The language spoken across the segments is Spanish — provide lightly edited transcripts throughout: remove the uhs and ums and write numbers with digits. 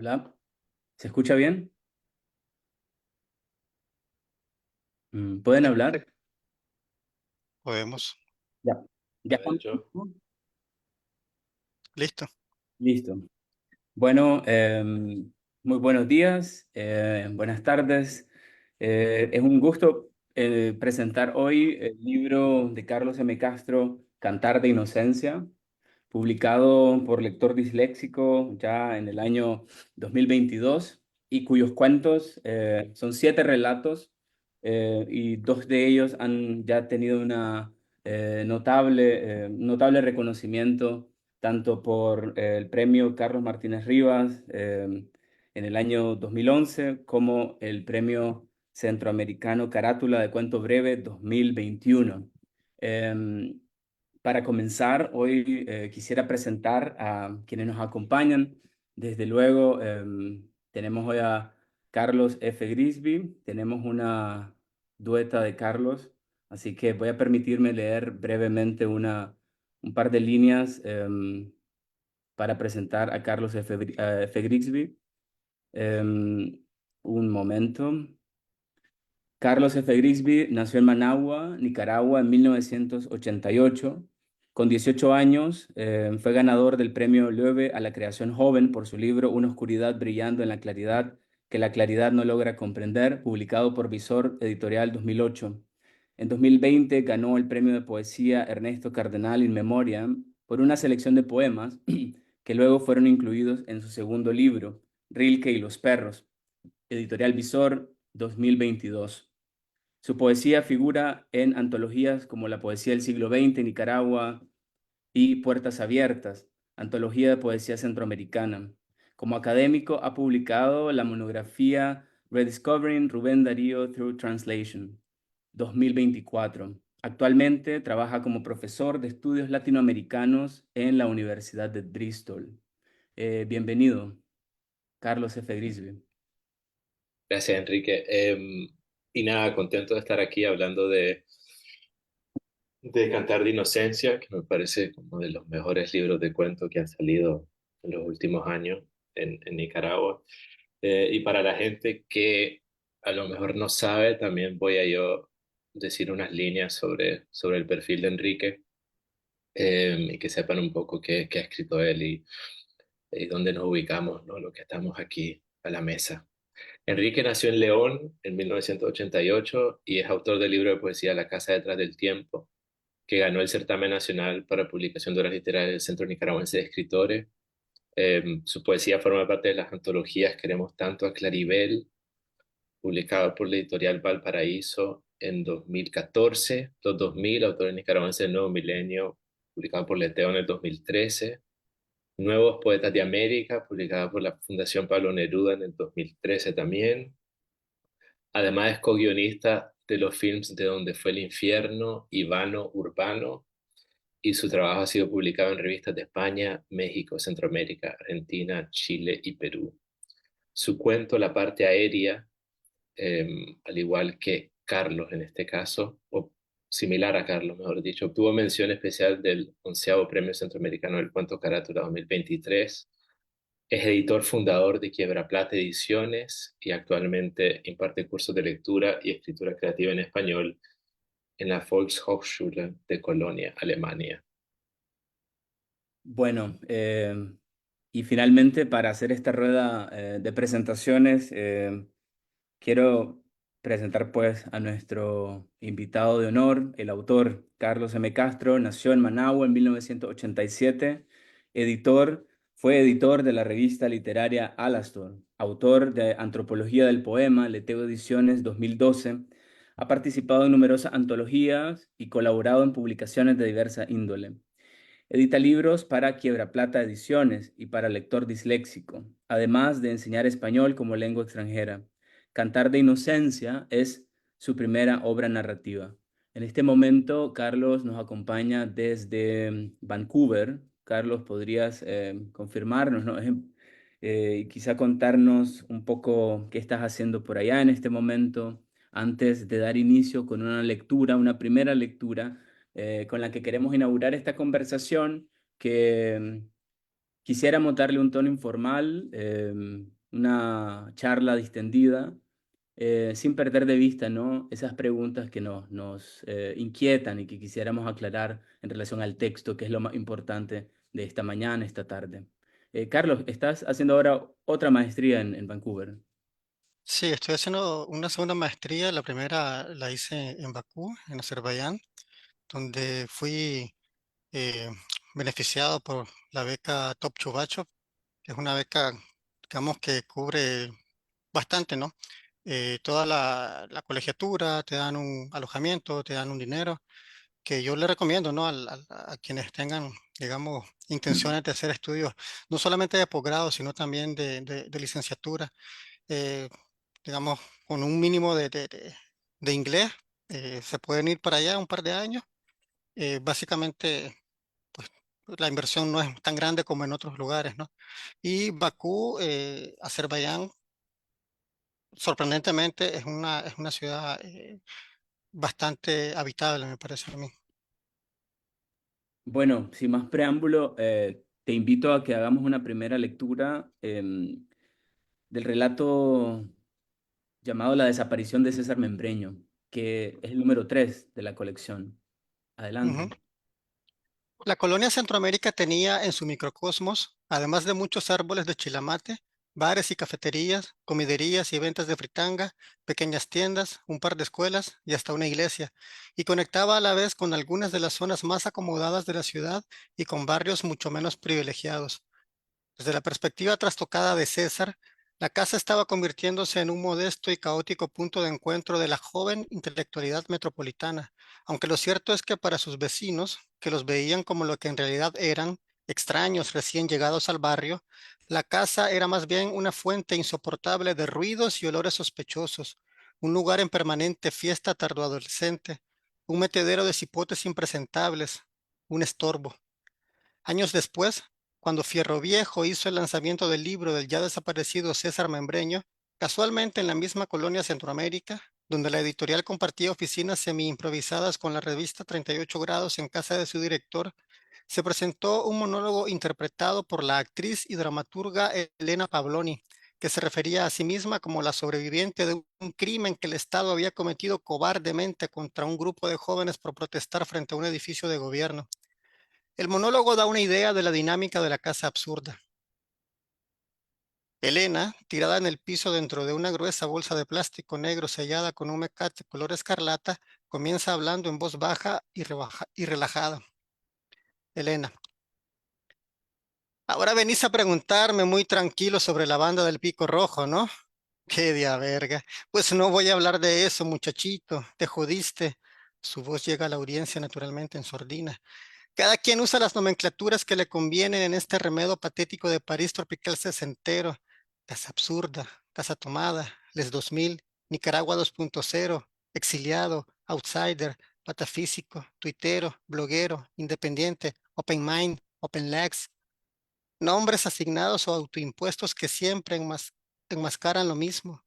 Hola, ¿se escucha bien? ¿Pueden hablar? Podemos. Ya. ¿Ya A ver, estamos yo. listos? Listo. Listo. Bueno, muy buenos días, buenas tardes. Es un gusto presentar hoy el libro de Carlos M. Castro, Cantar de Inocencia, publicado por Lector Disléxico ya en el año 2022 y cuyos cuentos son 7 relatos y dos de ellos han ya tenido una notable reconocimiento tanto por el premio Carlos Martínez Rivas en el año 2011 como el premio Centroamericano Carátula de Cuento Breve 2021. Em, para comenzar, hoy quisiera presentar a quienes nos acompañan. Desde luego, tenemos hoy a Carlos F. Grisby, tenemos una dueta de Carlos, así que voy a permitirme leer brevemente un par de líneas para presentar a Carlos F. Grigsby. Un momento. Carlos F. Grigsby nació en Managua, Nicaragua, en 1988. Con 18 años, fue ganador del premio Loewe a la creación joven por su libro Una oscuridad brillando en la claridad que la claridad no logra comprender, publicado por Visor Editorial 2008. En 2020 ganó el premio de poesía Ernesto Cardenal in Memoriam por una selección de poemas que luego fueron incluidos en su segundo libro, Rilke y los perros, Editorial Visor 2022. Su poesía figura en antologías como La Poesía del Siglo XX, Nicaragua y Puertas Abiertas, antología de poesía centroamericana. Como académico ha publicado la monografía Rediscovering Rubén Darío Through Translation, 2024. Actualmente trabaja como profesor de estudios latinoamericanos en la Universidad de Bristol. Bienvenido, Carlos F. Grisby. Gracias, Enrique. Y nada, contento de estar aquí hablando de Cantar de Inocencia, que me parece como de los mejores libros de cuento que han salido en los últimos años en Nicaragua. Y para la gente que a lo mejor no sabe, también voy a yo decir unas líneas sobre el perfil de Enrique, y que sepan un poco qué ha escrito él y dónde nos ubicamos, ¿no? Lo que estamos aquí a la mesa. Enrique nació en León en 1988 y es autor del libro de poesía La Casa detrás del tiempo, que ganó el certamen nacional para publicación de obras literarias del Centro Nicaragüense de Escritores. Su poesía forma parte de las antologías Queremos tanto a Claribel, publicado por la editorial Valparaíso en 2014, Los 2000, autores nicaragüenses del Nuevo Milenio, publicado por Leteo en el 2013. Nuevos Poetas de América, publicada por la Fundación Pablo Neruda en el 2013 también. Además es co-guionista de los films De donde fue el infierno y Vano Urbano, y su trabajo ha sido publicado en revistas de España, México, Centroamérica, Argentina, Chile y Perú. Su cuento La parte aérea, al igual que Carlos en este caso, o similar a Carlos, mejor dicho, obtuvo mención especial del 11º Premio Centroamericano del Cuento Carátula 2023. Es editor fundador de Quiebra Plata Ediciones y actualmente imparte cursos de lectura y escritura creativa en español en la Volkshochschule de Colonia, Alemania. Bueno, y finalmente para hacer esta rueda de presentaciones, quiero presentar pues a nuestro invitado de honor, el autor Carlos M. Castro. Nació en Managua en 1987, fue editor de la revista literaria Alastor, autor de Antropología del Poema, Leteo Ediciones 2012. Ha participado en numerosas antologías y colaborado en publicaciones de diversa índole. Edita libros para Quiebraplata Ediciones y para Lector Disléxico, además de enseñar español como lengua extranjera. Cantar de Inocencia es su primera obra narrativa. En este momento, Carlos nos acompaña desde Vancouver. Carlos, ¿podrías confirmarnos, ¿no? Y quizá contarnos un poco qué estás haciendo por allá en este momento, antes de dar inicio con una lectura, una primera lectura con la que queremos inaugurar esta conversación que Quisiéramos darle un tono informal, una charla distendida, sin perder de vista, ¿no? Esas preguntas que nos inquietan y que quisiéramos aclarar en relación al texto, que es lo más importante de esta mañana, esta tarde. Carlos, estás haciendo ahora otra maestría en Vancouver. Sí, estoy haciendo una segunda maestría. La primera la hice en Bakú, en Azerbaiyán, donde fui eh, beneficiado por la beca Top Chubachov, que es una beca, digamos, que cubre bastante, ¿no? Toda la colegiatura, te dan un alojamiento, te dan un dinero, que yo le recomiendo, ¿no? A quienes tengan, digamos, intenciones de hacer estudios, no solamente de posgrado, sino también de licenciatura. eh, digamos, con un mínimo de inglés, se pueden ir para allá un par de años. Básicamente, pues la inversión no es tan grande como en otros lugares, ¿no? Y Bakú, Azerbaiyán, sorprendentemente, es una ciudad bastante habitable, me parece a mí. Bueno, sin más preámbulo, te invito a que hagamos una primera lectura del relato llamado La desaparición de César Membreño, que es el número 3 de la colección. Ujú. Adelante. La colonia Centroamérica tenía en su microcosmos, además de muchos árboles de chilamate, bares y cafeterías, comiderías y ventas de fritanga, pequeñas tiendas, un par de escuelas y hasta una iglesia, y conectaba a la vez con algunas de las zonas más acomodadas de la ciudad y con barrios mucho menos privilegiados. Desde la perspectiva trastocada de César, la casa estaba convirtiéndose en un modesto y caótico punto de encuentro de la joven intelectualidad metropolitana, aunque lo cierto es que para sus vecinos, que los veían como lo que en realidad eran, extraños recién llegados al barrio, la casa era más bien una fuente insoportable de ruidos y olores sospechosos, un lugar en permanente fiesta tardoadolescente, un metedero de cipotes impresentables, un estorbo. Años después, cuando Fierro Viejo hizo el lanzamiento del libro del ya desaparecido César Membreño, casualmente en la misma colonia Centroamérica, donde la editorial compartía oficinas semi-improvisadas con la revista 38 grados en casa de su director, se presentó un monólogo interpretado por la actriz y dramaturga Elena Pabloni, que se refería a sí misma como la sobreviviente de un crimen que el Estado había cometido cobardemente contra un grupo de jóvenes por protestar frente a un edificio de gobierno. El monólogo da una idea de la dinámica de la casa absurda. Elena, tirada en el piso dentro de una gruesa bolsa de plástico negro sellada con un mecate color escarlata, comienza hablando en voz baja y relajada. Elena, ahora venís a preguntarme muy tranquilo sobre la banda del Pico Rojo, ¿no? Qué de verga. Pues no voy a hablar de eso, muchachito. Te jodiste. Su voz llega a la audiencia naturalmente en sordina. Cada quien usa las nomenclaturas que le convienen en este remedo patético de París tropical sesentero. Casa absurda, casa tomada, Les 2000, Nicaragua 2.0, exiliado, outsider, patafísico, tuitero, bloguero, independiente, open mind, open legs, nombres asignados o autoimpuestos que siempre enmascaran lo mismo.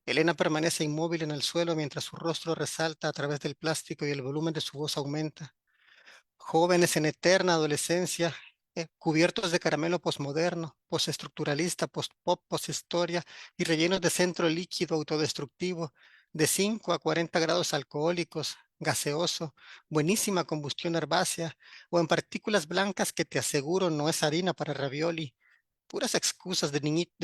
Elena permanece inmóvil en el suelo mientras su rostro resalta a través del plástico y el volumen de su voz aumenta. Jóvenes en eterna adolescencia, cubiertos de caramelo posmoderno, postestructuralista, postpop, posthistoria y rellenos de centro líquido autodestructivo, de 5 a 40 grados alcohólicos, gaseoso, buenísima combustión herbácea, o en partículas blancas que te aseguro no es harina para ravioli, puras excusas de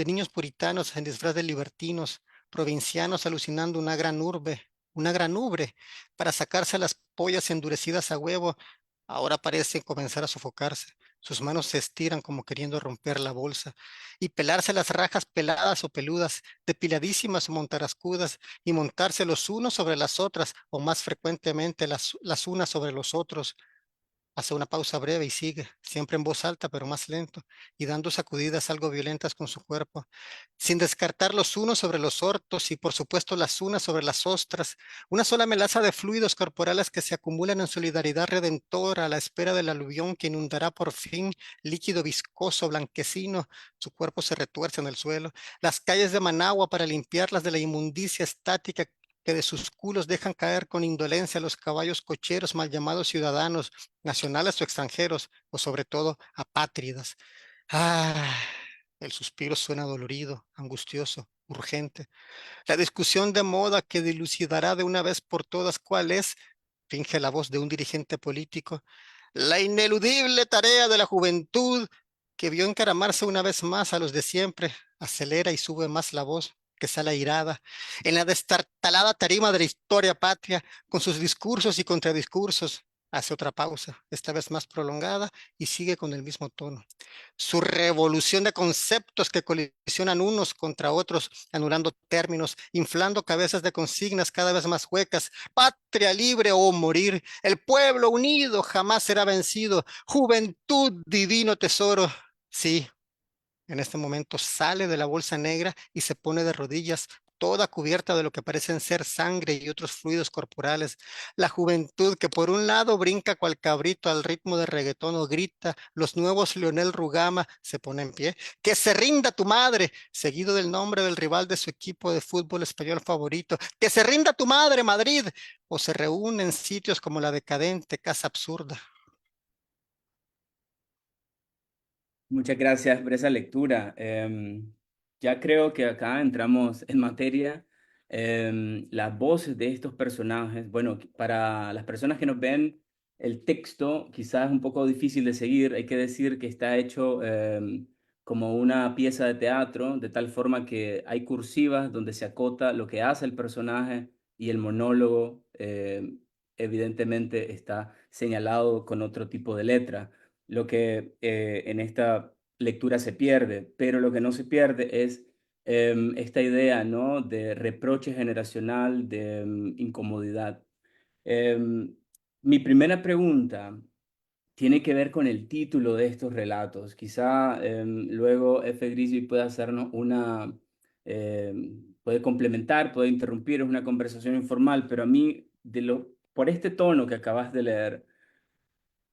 niños puritanos en disfraz de libertinos, provincianos alucinando una gran ubre, para sacarse las pollas endurecidas a huevo. Ahora parecen comenzar a sofocarse. Sus manos se estiran como queriendo romper la bolsa y pelarse las rajas peladas o peludas, depiladísimas o montarascudas, y montarse los unos sobre las otras o más frecuentemente las unas sobre los otros. Hace una pausa breve y sigue, siempre en voz alta pero más lento, y dando sacudidas algo violentas con su cuerpo, sin descartar los unos sobre los ortos y por supuesto las unas sobre las ostras, una sola melaza de fluidos corporales que se acumulan en solidaridad redentora a la espera del aluvión que inundará por fin, líquido viscoso, blanquecino, su cuerpo se retuerce en el suelo, las calles de Managua para limpiarlas de la inmundicia estática que de sus culos dejan caer con indolencia los caballos cocheros mal llamados ciudadanos, nacionales o extranjeros, o sobre todo apátridas. Ah, el suspiro suena dolorido, angustioso, urgente. La discusión de moda que dilucidará de una vez por todas cuál es, finge la voz de un dirigente político, la ineludible tarea de la juventud que vio encaramarse una vez más a los de siempre, acelera y sube más la voz que sale airada en la destartalada tarima de la historia patria, con sus discursos y contradiscursos. Hace otra pausa, esta vez más prolongada, y sigue con el mismo tono. Su revolución de conceptos que colisionan unos contra otros, anulando términos, inflando cabezas de consignas cada vez más huecas. Patria libre o morir. El pueblo unido jamás será vencido. Juventud, divino tesoro. Sí, en este momento sale de la bolsa negra y se pone de rodillas, toda cubierta de lo que parecen ser sangre y otros fluidos corporales. La juventud que por un lado brinca cual cabrito al ritmo de reggaetón o grita, los nuevos Leonel Rugama se pone en pie, que se rinda tu madre, seguido del nombre del rival de su equipo de fútbol español favorito, que se rinda tu madre, Madrid, o se reúne en sitios como la decadente Casa Absurda. Muchas gracias por esa lectura. Ya creo que acá entramos en materia. Las voces de estos personajes, bueno, para las personas que nos ven, el texto quizás es un poco difícil de seguir. Hay que decir que está hecho como una pieza de teatro, de tal forma que hay cursivas donde se acota lo que hace el personaje y el monólogo evidentemente está señalado con otro tipo de letra lo que en esta lectura se pierde, pero lo que no se pierde es esta idea, ¿no? De reproche generacional, de incomodidad. Em, Mi primera pregunta tiene que ver con el título de estos relatos. Quizá luego F. Grisby pueda hacernos puede complementar, puede interrumpir, es una conversación informal, pero a mí, por este tono que acabas de leer,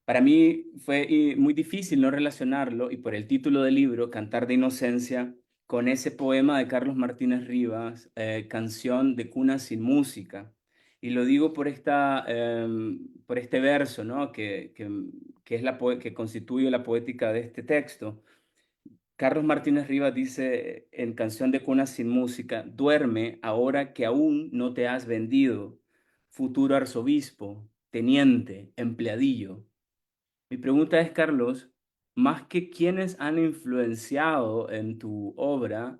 para mí fue muy difícil no relacionarlo, y por el título del libro, Cantar de Inocencia, con ese poema de Carlos Martínez Rivas, Canción de cuna sin música. Y lo digo por este verso, ¿no? Que es que constituye la poética de este texto. Carlos Martínez Rivas dice en Canción de cuna sin música, duerme ahora que aún no te has vendido, futuro arzobispo, teniente, empleadillo. Mi pregunta es, Carlos, más que quienes han influenciado en tu obra,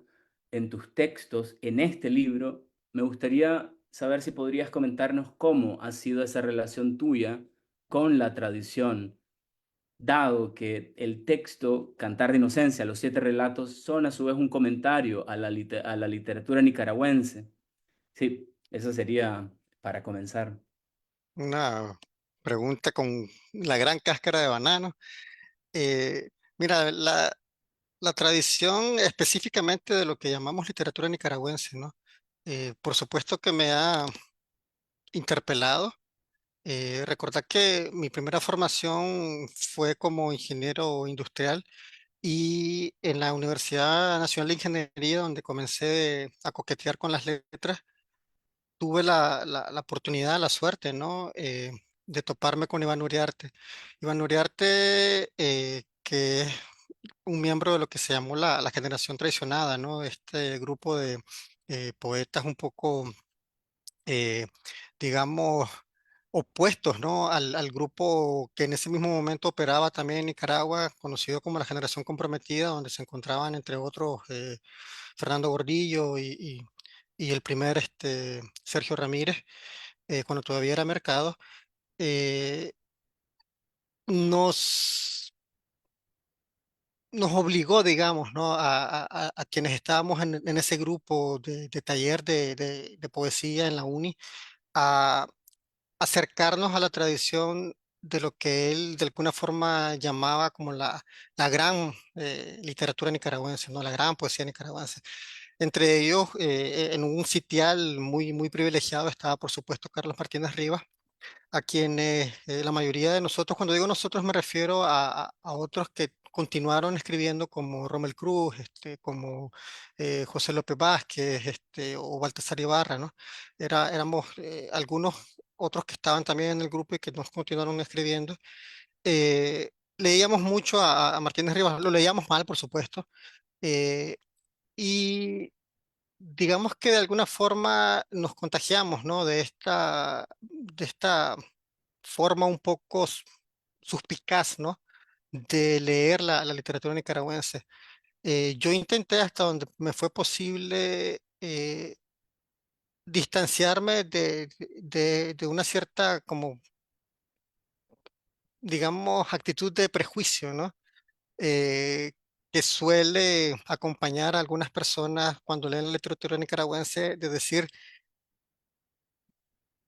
en tus textos, en este libro, me gustaría saber si podrías comentarnos cómo ha sido esa relación tuya con la tradición, dado que el texto Cantar de Inocencia, los siete relatos, son a su vez un comentario a a la literatura nicaragüense. Sí, eso sería para comenzar. Una pregunta con la gran cáscara de banano. Mira, la tradición específicamente de lo que llamamos literatura nicaragüense, ¿no? Por supuesto que me ha interpelado. Recordar que mi primera formación fue como ingeniero industrial y en la Universidad Nacional de Ingeniería, donde comencé a coquetear con las letras, tuve la oportunidad, la suerte, ¿no? De toparme con Iván Uriarte. Iván Uriarte, que es un miembro de lo que se llamó la generación traicionada, ¿no? Este grupo de poetas un poco, eh, digamos, opuestos, ¿no? Al grupo que en ese mismo momento operaba también en Nicaragua, conocido como la Generación Comprometida, donde se encontraban, entre otros, Fernando Gordillo y el primer Sergio Ramírez, cuando todavía era Mercado. eh, nos nos obligó, digamos, ¿no? A quienes estábamos en ese grupo de taller de poesía en la uni, a acercarnos a la tradición de lo que él de alguna forma llamaba como la gran literatura nicaragüense, ¿no? La gran poesía nicaragüense. Entre ellos, en un sitial muy privilegiado estaba, por supuesto, Carlos Martínez Rivas, a quienes la mayoría de nosotros, cuando digo nosotros me refiero a otros que continuaron escribiendo como Rommel Cruz, como José López Vázquez, o Baltasar Ibarra, ¿no? Éramos algunos otros que estaban también en el grupo y que nos continuaron escribiendo. eh, leíamos mucho a Martínez Rivas, lo leíamos mal, por supuesto, eh, y digamos que de alguna forma nos contagiamos, ¿no? De esta forma un poco suspicaz, ¿no? De leer la literatura nicaragüense. Yo intenté hasta donde me fue posible distanciarme de una cierta, como, digamos, actitud de prejuicio, ¿no? Eh, que suele acompañar a algunas personas cuando leen la literatura nicaragüense, de decir,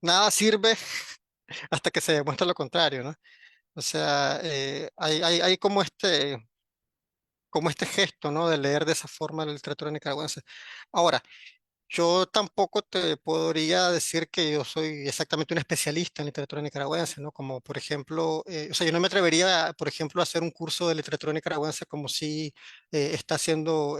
nada sirve hasta que se demuestre lo contrario, ¿no? O sea, hay como este gesto, ¿no? De leer de esa forma la literatura nicaragüense. Ahora, yo tampoco te podría decir que yo soy exactamente un especialista en literatura nicaragüense, ¿no? Como por ejemplo, o sea, yo no me atrevería, por ejemplo, a hacer un curso de literatura nicaragüense como si está haciendo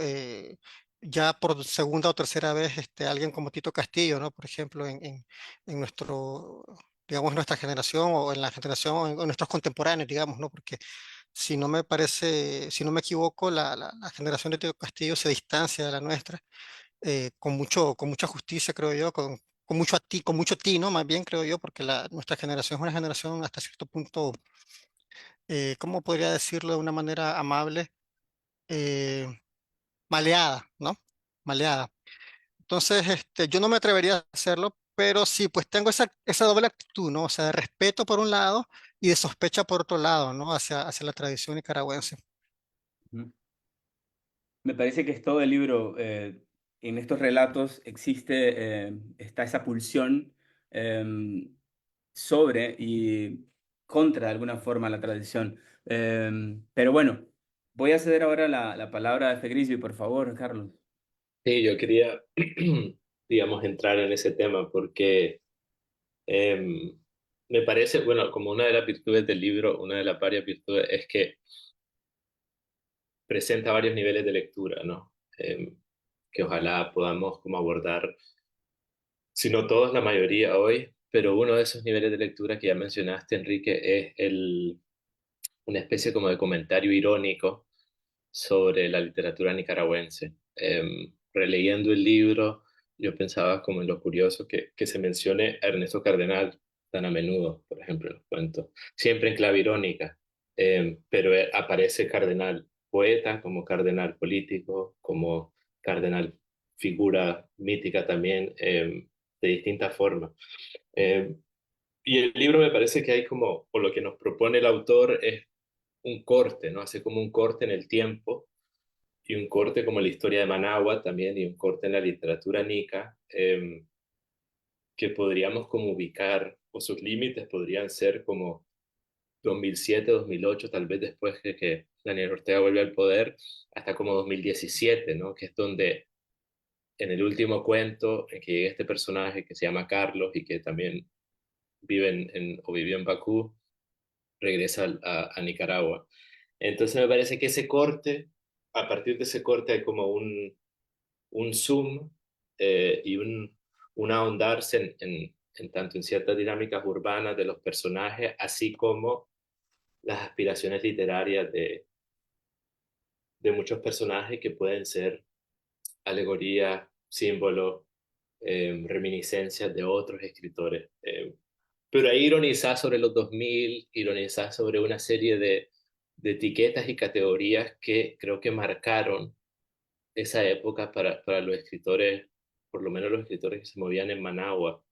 ya por segunda o tercera vez alguien como Tito Castillo, ¿no? Por ejemplo, en nuestro, digamos, nuestra generación o en la generación, o en nuestros contemporáneos, digamos, ¿no? Porque si no me parece, si no me equivoco, la generación de Tito Castillo se distancia de la nuestra con mucha justicia, creo yo, con mucho tino, más bien, creo yo, porque nuestra generación es una generación hasta cierto punto, ¿cómo podría decirlo de una manera amable? Eh, Maleada, ¿no? Maleada. Entonces, yo no me atrevería a hacerlo, pero sí, pues tengo esa doble actitud, ¿no? O sea, de respeto por un lado y de sospecha por otro lado, ¿no? Hacia la tradición nicaragüense. Ujú. Me parece que es todo el libro, en estos relatos existe, está esa pulsión em, sobre y contra de alguna forma la tradición. Pero bueno, voy a ceder ahora la palabra a F. Grisby, por favor, Carlos. Sí, yo quería, digamos, entrar en ese tema porque em, me parece, bueno, como una de las virtudes del libro, una de las varias virtudes es que presenta varios niveles de lectura, ¿no? Que ojalá podamos como abordar, si no todos, la mayoría hoy, pero uno de esos niveles de lectura que ya mencionaste, Enrique, es una especie como de comentario irónico sobre la literatura nicaragüense. Releyendo el libro, yo pensaba como en lo curioso que se mencione a Ernesto Cardenal tan a menudo, por ejemplo, en los cuentos, siempre en clave irónica, pero aparece Cardenal poeta, como Cardenal político, como Cardenal figura mítica también, de distintas formas. Eh, y el libro me parece que hay como, o lo que nos propone el autor es un corte, ¿no? Hace como un corte en el tiempo y un corte como la historia de Managua también y un corte en la literatura nica, que podríamos como ubicar, o sus límites podrían ser como 2007, 2008, tal vez después que Daniel Ortega vuelve al poder, hasta como 2017, ¿no? Que es donde en el último cuento en que llega este personaje que se llama Carlos y que también vive o vivió en Bakú, regresa a Nicaragua. Entonces me parece que ese corte, a partir de ese corte hay como un zoom y un ahondarse en tanto en ciertas dinámicas urbanas de los personajes, así como las aspiraciones literarias de muchos personajes que pueden ser alegorías, símbolos, reminiscencias de otros escritores. Pero ahí ironizar sobre los 2000, ironizar sobre una serie de etiquetas y categorías que creo que marcaron esa época para los escritores, por lo menos los escritores que se movían en Managua.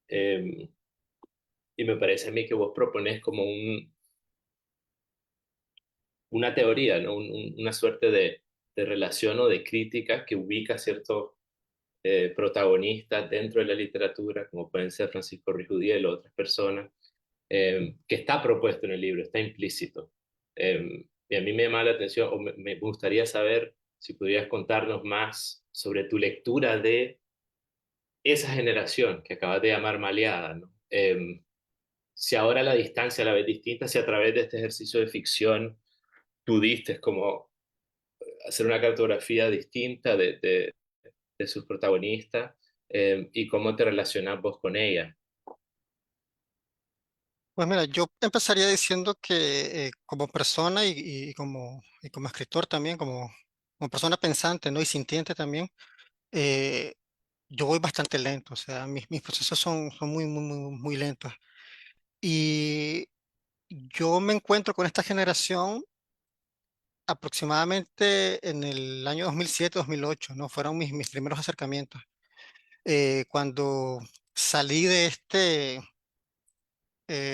Eh, y me parece a mí que vos proponés como una teoría, ¿no? Una suerte de relación o de crítica que ubica ciertos protagonistas dentro de la literatura, como pueden ser Francisco Rijudiel o otras personas, que está propuesto en el libro, está implícito. Y a mí me llama la atención, o me gustaría saber si pudieras contarnos más sobre tu lectura de esa generación que acabas de llamar maleada, ¿no? Si ahora la distancia la ves distinta, si a través de este ejercicio de ficción pudiste como hacer una cartografía distinta de sus protagonistas, y cómo te relacionas vos con ella. Pues mira, yo empezaría diciendo que como persona y como escritor también, como persona pensante, ¿no? Y sintiente también, eh, yo voy bastante lento, o sea, mis procesos son muy lentos. Y yo me encuentro con esta generación aproximadamente en el año 2007, 2008, ¿no? Fueron mis primeros acercamientos. Cuando salí de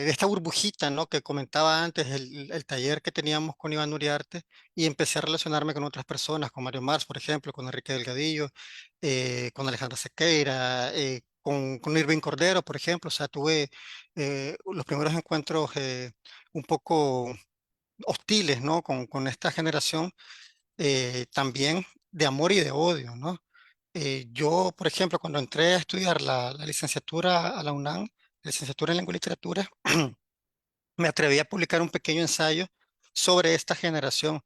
esta burbujita, ¿no? Que comentaba antes, el taller que teníamos con Iván Uriarte, y empecé a relacionarme con otras personas, con Mario Mars, por ejemplo, con Enrique Delgadillo, con Alejandra Sequeira, con Irving Cordero, por ejemplo. O sea, tuve los primeros encuentros un poco hostiles, ¿no? Con esta generación, también de amor y de odio, ¿no? Yo, por ejemplo, cuando entré a estudiar la licenciatura a la UNAM, licenciatura en Lengua y Literatura, me atreví a publicar un pequeño ensayo sobre esta generación.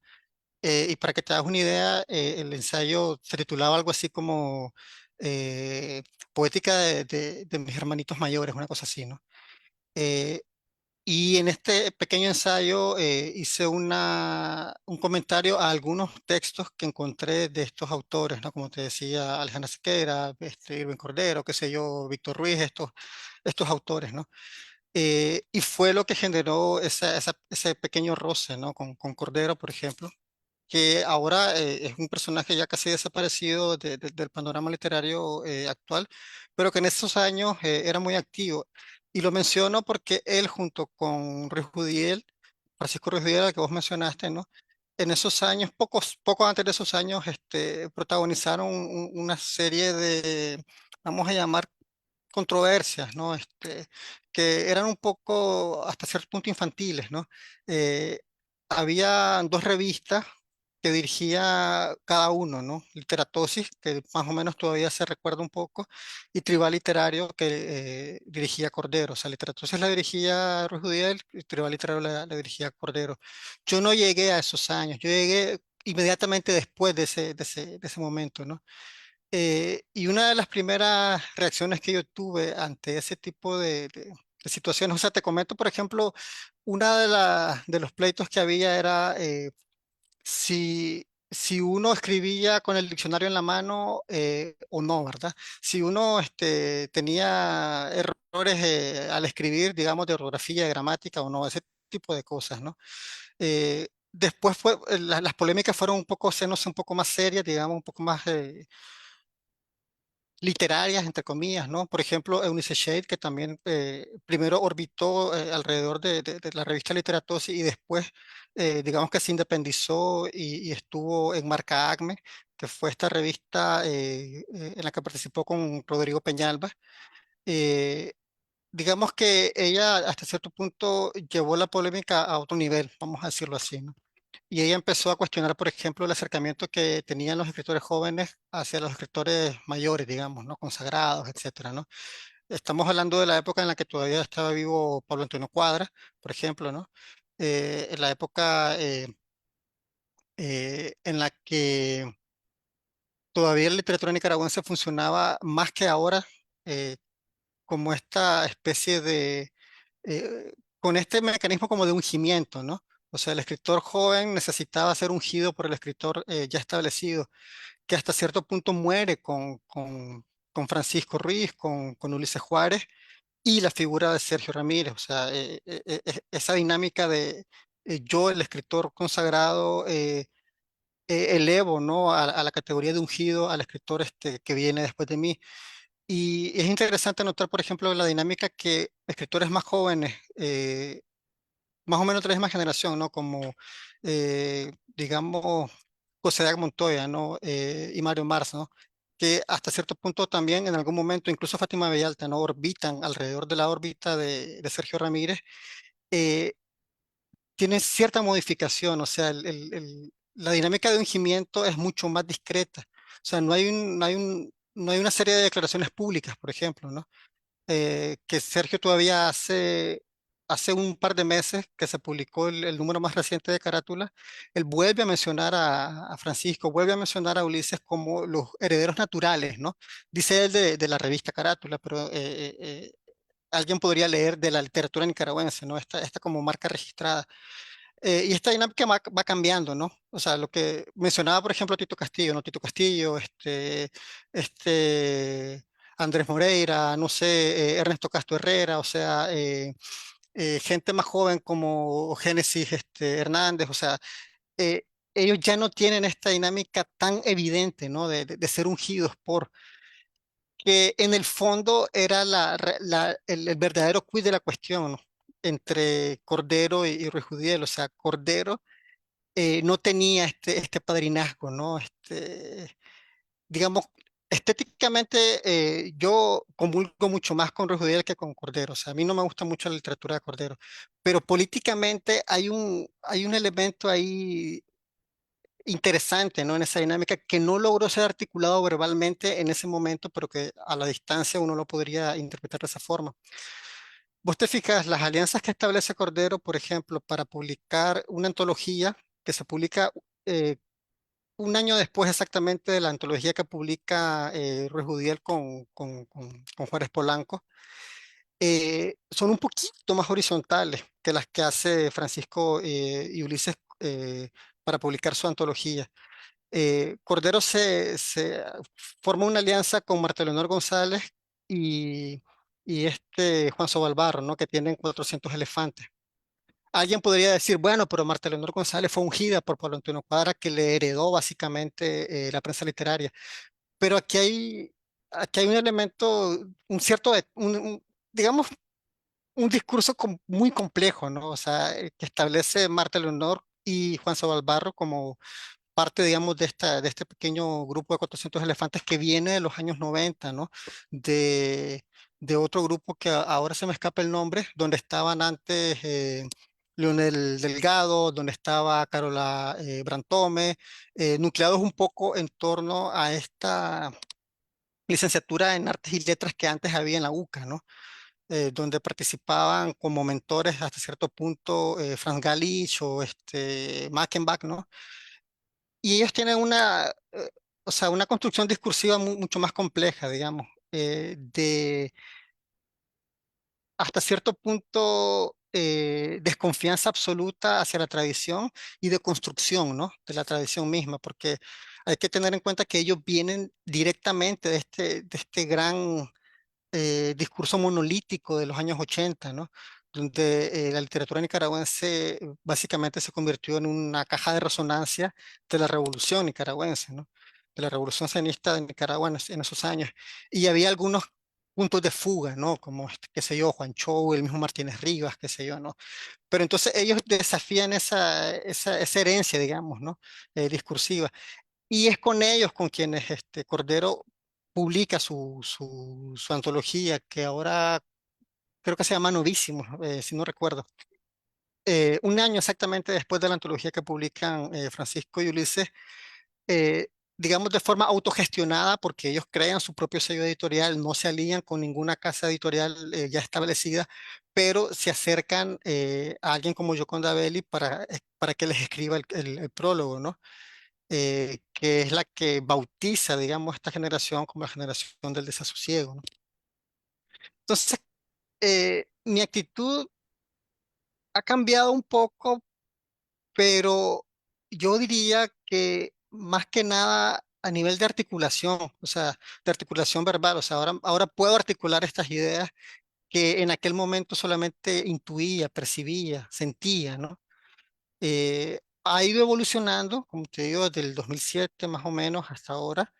Y para que te hagas una idea, el ensayo se titulaba algo así como Poética de mis hermanitos mayores, una cosa así, ¿no? Eh, y en este pequeño ensayo hice un comentario a algunos textos que encontré de estos autores, ¿no? Como te decía, Alejandra Sequeira, Irving Cordero, qué sé yo, Víctor Ruiz, estos autores, ¿no? Y fue lo que generó ese pequeño roce, ¿no? Con Cordero, por ejemplo, que ahora es un personaje ya casi desaparecido del panorama literario actual, pero que en esos años era muy activo. Y lo menciono porque él, junto con Ruiz Judiel, Francisco Ruiz Judiel, al que vos mencionaste, ¿no? En esos años, poco antes de esos años, protagonizaron una serie de, vamos a llamar, controversias, ¿no? Que eran un poco, hasta cierto punto, infantiles, ¿no? Eh, Había dos revistas que dirigía cada uno, ¿no? Literatosis, que más o menos todavía se recuerda un poco, y Tribal Literario, que dirigía Cordero. O sea, Literatosis la dirigía Ruiz Judiel, y Tribal Literario la dirigía Cordero. Yo no llegué a esos años, yo llegué inmediatamente después de ese momento, ¿no? Y una de las primeras reacciones que yo tuve ante ese tipo de situaciones, o sea, te comento, por ejemplo, una de los pleitos que había era si uno escribía con el diccionario en la mano o no, ¿verdad? Si uno tenía errores al escribir, digamos, de ortografía, de gramática o no, ese tipo de cosas, ¿no? Después las polémicas fueron un poco, se no sé, un poco más serias, digamos, un poco más literarias, entre comillas, ¿no? Por ejemplo, Eunice Shade, que también primero orbitó alrededor de la revista Literatosis y después, digamos que se independizó y estuvo en Marca Acme, que fue esta revista en la que participó con Rodrigo Peñalba. Eh, digamos que ella hasta cierto punto llevó la polémica a otro nivel, vamos a decirlo así, ¿no? Y ella empezó a cuestionar, por ejemplo, el acercamiento que tenían los escritores jóvenes hacia los escritores mayores, digamos, ¿no? Consagrados, etcétera, ¿no? Estamos hablando de la época en la que todavía estaba vivo Pablo Antonio Cuadra, por ejemplo, ¿no? En la época en la que todavía la literatura nicaragüense funcionaba más que ahora eh, como esta especie con este mecanismo como de ungimiento, ¿no? O sea, el escritor joven necesitaba ser ungido por el escritor ya establecido, que hasta cierto punto muere con Francisco Ruiz, con Ulises Juárez y la figura de Sergio Ramírez. O sea, esa dinámica de yo, el escritor consagrado, elevo, ¿no? A la categoría de ungido al escritor que viene después de mí. Y es interesante notar, por ejemplo, la dinámica que escritores más jóvenes, más o menos de la misma generación, ¿no? Como, digamos, José Dac Montoya, ¿no? Y Mario Mars, ¿no? Que hasta cierto punto también en algún momento, incluso Fátima Villalta, ¿no? Orbitan alrededor de la órbita de Sergio Ramírez. eh, Tiene cierta modificación, o sea, la dinámica de ungimiento es mucho más discreta. O sea, no hay una serie de declaraciones públicas, por ejemplo, ¿no? Que Sergio todavía hace un par de meses que se publicó el número más reciente de Carátula, él vuelve a mencionar a Francisco, vuelve a mencionar a Ulises como los herederos naturales, ¿no? Dice él de la revista Carátula, pero alguien podría leer de la literatura nicaragüense, ¿no? Esta como marca registrada. Y esta dinámica va cambiando, ¿no? O sea, lo que mencionaba, por ejemplo, Tito Castillo, ¿no? Tito Castillo, Andrés Moreira, no sé, Ernesto Castro Herrera, o sea, gente más joven como Génesis Hernández, o sea, eh, ellos ya no tienen esta dinámica tan evidente, ¿no? De ser ungidos por, que en el fondo era el verdadero quid de la cuestión, ¿no? Entre Cordero y Ruiz Judiel, o sea, Cordero no tenía este padrinazgo, ¿no? Digamos, estéticamente yo comulgo mucho más con Ruiz Judiel que con Cordero, o sea, a mí no me gusta mucho la literatura de Cordero, pero políticamente hay un elemento ahí interesante, ¿no? En esa dinámica que no logró ser articulado verbalmente en ese momento, pero que a la distancia uno lo podría interpretar de esa forma. Vos te fijas, las alianzas que establece Cordero, por ejemplo, para publicar una antología que se publica eh, un año después exactamente de la antología que publica Ruiz Judiel con Juárez Polanco, son un poquito más horizontales que las que hace Francisco y Ulises para publicar su antología. Cordero se forma una alianza con Marta Leonor González y, y Juan Sobalbarro, ¿no? Que tienen 400 elefantes. Alguien podría decir, bueno, pero Marta Leonor González fue ungida por Pablo Antonio Cuadra, que le heredó básicamente la prensa literaria. Pero aquí hay un elemento, un cierto, digamos, un discurso muy complejo, ¿no? O sea, que establece Marta Leonor y Juan Sobalbarro como parte, digamos, de este pequeño grupo de 400 elefantes que viene de los años 90, ¿no? De, de otro grupo que ahora se me escapa el nombre, donde estaban antes Leonel Delgado, donde estaba Carola Brantome, nucleados un poco en torno a esta licenciatura en Artes y Letras que antes había en la UCA, ¿no? Donde participaban como mentores hasta cierto punto Franz Galich o Mackenbach, ¿no? Y ellos tienen o sea, una construcción discursiva mucho más compleja, digamos, de hasta cierto punto desconfianza absoluta hacia la tradición y de construcción, ¿no? De la tradición misma, porque hay que tener en cuenta que ellos vienen directamente de este gran discurso monolítico de los años 80, ¿no? Donde la literatura nicaragüense básicamente se convirtió en una caja de resonancia de la revolución nicaragüense, ¿no? De la revolución sandinista de Nicaragua en esos años. Y había algunos puntos de fuga, ¿no? Como, qué sé yo, Juan Chou, el mismo Martínez Rivas, qué sé yo, ¿no? Pero entonces ellos desafían esa herencia, digamos, ¿no? Discursiva. Y es con ellos con quienes Cordero publica su antología, que ahora creo que se llama Novísimos, si no recuerdo. Un año exactamente después de la antología que publican Francisco y Ulises, eh, digamos de forma autogestionada, porque ellos crean su propio sello editorial, no se alían con ninguna casa editorial ya establecida, pero se acercan a alguien como Yoconda Belli para que les escriba el prólogo, ¿no? Que es la que bautiza, digamos, esta generación como la generación del desasosiego, ¿no? Entonces, mi actitud ha cambiado un poco, pero yo diría que más que nada a nivel de articulación, o sea, de articulación verbal, o sea, ahora puedo articular estas ideas que en aquel momento solamente intuía, percibía, sentía, ¿no? Ha ido evolucionando, como te digo, desde el 2007 más o menos hasta ahora.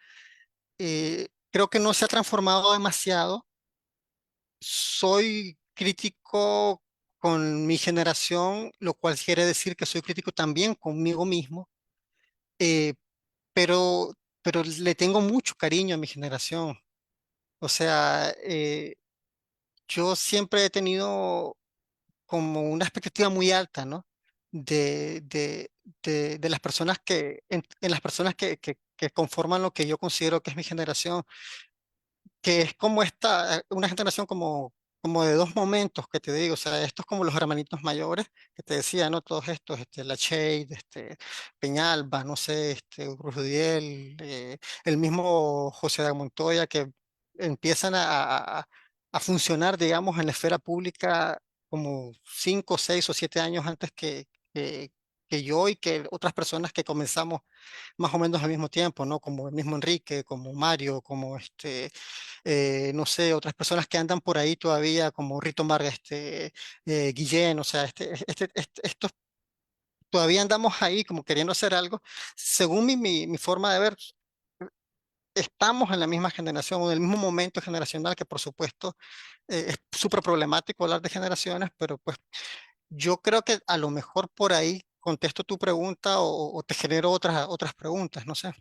Creo que no se ha transformado demasiado. Soy crítico con mi generación, lo cual quiere decir que soy crítico también conmigo mismo, eh, pero, pero le tengo mucho cariño a mi generación. O sea, yo siempre he tenido como una expectativa muy alta, ¿no? De, de, de las personas en las personas que conforman lo que yo considero que es mi generación, que es como una generación como de dos momentos que te digo, o sea, estos como los hermanitos mayores que te decía, ¿no? Todos estos, La Shade, Peñalba, no sé, Rudiel, el mismo José de Montoya, que empiezan a funcionar, digamos, en la esfera pública como 5, 6 o 7 años antes que yo y que otras personas que comenzamos más o menos al mismo tiempo, ¿no? Como el mismo Enrique, como Mario, como no sé, otras personas que andan por ahí todavía, como Rito Marga, Guillén, o sea, estos todavía andamos ahí como queriendo hacer algo. Según mi forma de ver, estamos en la misma generación o en el mismo momento generacional, que por supuesto es súper problemático hablar de generaciones, pero pues yo creo que a lo mejor por ahí contesto tu pregunta o te genero otras preguntas, no sé.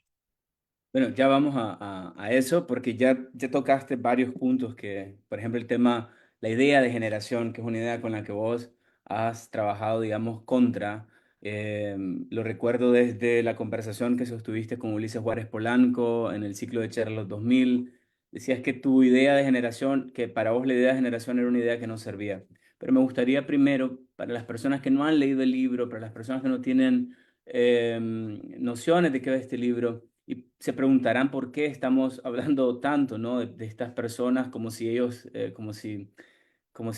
Bueno, ya vamos a eso porque ya tocaste varios puntos que, por ejemplo, el tema, la idea de generación, que es una idea con la que vos has trabajado, digamos, contra. Lo recuerdo desde la conversación que sostuviste con Ulises Juárez Polanco en el ciclo de charlas 2000. Decías que tu idea de generación, que para vos la idea de generación era una idea que no servía. Pero me gustaría primero, para las personas que no han leído el libro, para las personas que no tienen nociones de qué va este libro, y se preguntarán por qué estamos hablando tanto, ¿no? De estas personas como si ellos, como si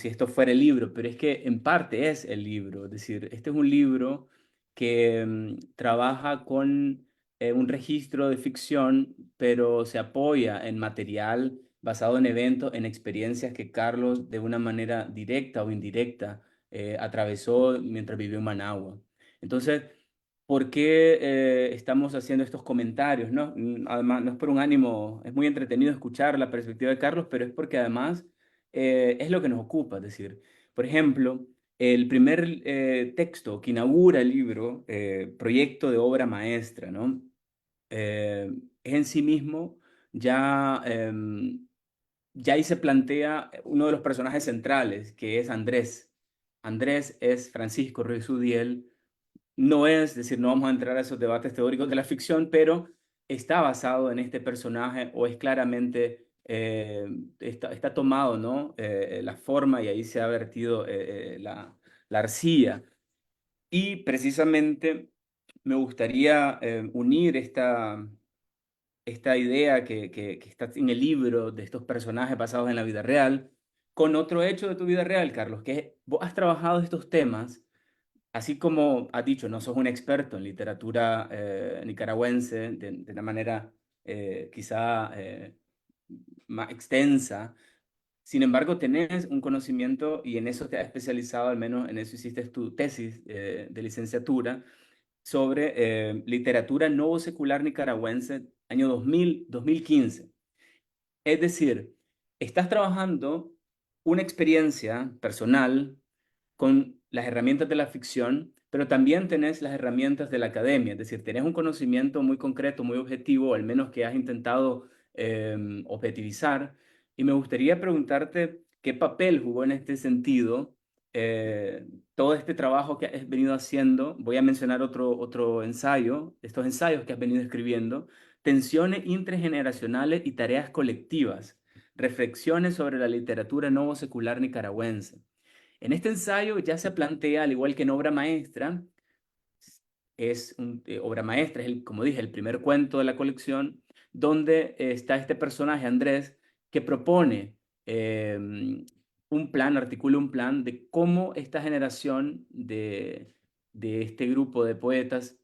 esto fuera el libro, pero es que en parte es el libro. Es decir, este es un libro que trabaja con un registro de ficción, pero se apoya en material basado en eventos, en experiencias que Carlos de una manera directa o indirecta atravesó mientras vivió en Managua. Entonces, ¿por qué estamos haciendo estos comentarios? ¿No? Además, no es por un ánimo, es muy entretenido escuchar la perspectiva de Carlos, pero es porque además es lo que nos ocupa. Es decir, por ejemplo, el primer texto que inaugura el libro, proyecto de obra maestra, ¿no? Es en sí mismo ya, ya ahí se plantea uno de los personajes centrales, que es Andrés. Andrés es Francisco Ruiz Udiel, no es decir, no vamos a entrar a esos debates teóricos de la ficción, pero está basado en este personaje o es claramente, está tomado, ¿no? La forma y ahí se ha vertido la arcilla. Y precisamente me gustaría unir esta idea que está en el libro de estos personajes basados en la vida real con otro hecho de tu vida real, Carlos, que vos has trabajado estos temas. Así como has dicho, no sos un experto en literatura nicaragüense de una manera quizá más extensa. Sin embargo, tenés un conocimiento y en eso te has especializado, al menos en eso hiciste tu tesis de licenciatura, sobre literatura no secular nicaragüense, año 2000-2015. Es decir, estás trabajando una experiencia personal con las herramientas de la ficción, pero también tenés las herramientas de la academia, es decir, tenés un conocimiento muy concreto, muy objetivo, o al menos que has intentado objetivizar, y me gustaría preguntarte qué papel jugó en este sentido eh, todo este trabajo que has venido haciendo. Voy a mencionar otro ensayo, estos ensayos que has venido escribiendo, tensiones intergeneracionales y tareas colectivas, reflexiones sobre la literatura no secular nicaragüense. En este ensayo ya se plantea, al igual que en obra maestra, obra maestra, es como dije, el primer cuento de la colección, donde está este personaje, Andrés, que propone eh, un plan, articula un plan de cómo esta generación de este grupo de poetas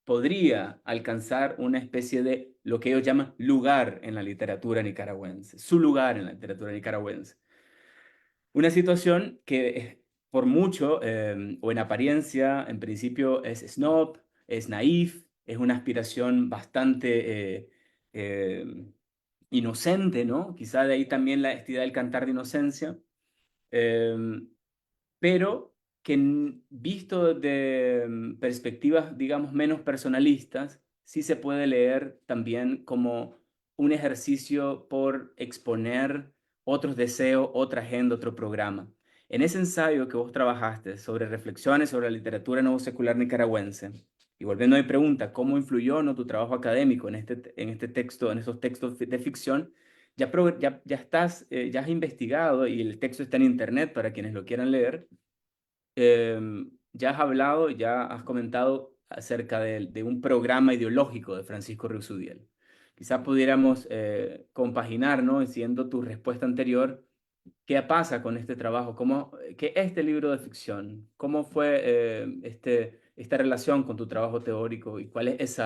podría alcanzar una especie de lo que ellos llaman lugar en la literatura nicaragüense, su lugar en la literatura nicaragüense. Una situación que por mucho, o en apariencia, en principio es snob, es naif, es una aspiración bastante inocente, ¿no? Quizá de ahí también la idea del cantar de inocencia. Em, pero que visto de perspectivas, digamos, menos personalistas, sí se puede leer también como un ejercicio por exponer otros deseos, otra agenda, otro programa. En ese ensayo que vos trabajaste sobre reflexiones sobre la literatura no secular nicaragüense, y volviendo a mi pregunta, ¿cómo influyó, no, tu trabajo académico en este texto, en esos textos de ficción? Ya has investigado y el texto está en internet para quienes lo quieran leer. Ya has hablado, ya has comentado acerca de un programa ideológico de Francisco Ruiz-Udiel. Quizás pudiéramos compaginar, ¿no? Siendo tu respuesta anterior, ¿Qué pasa con este trabajo? ¿Qué este libro de ficción? ¿Cómo fue esta relación con tu trabajo teórico y cuál es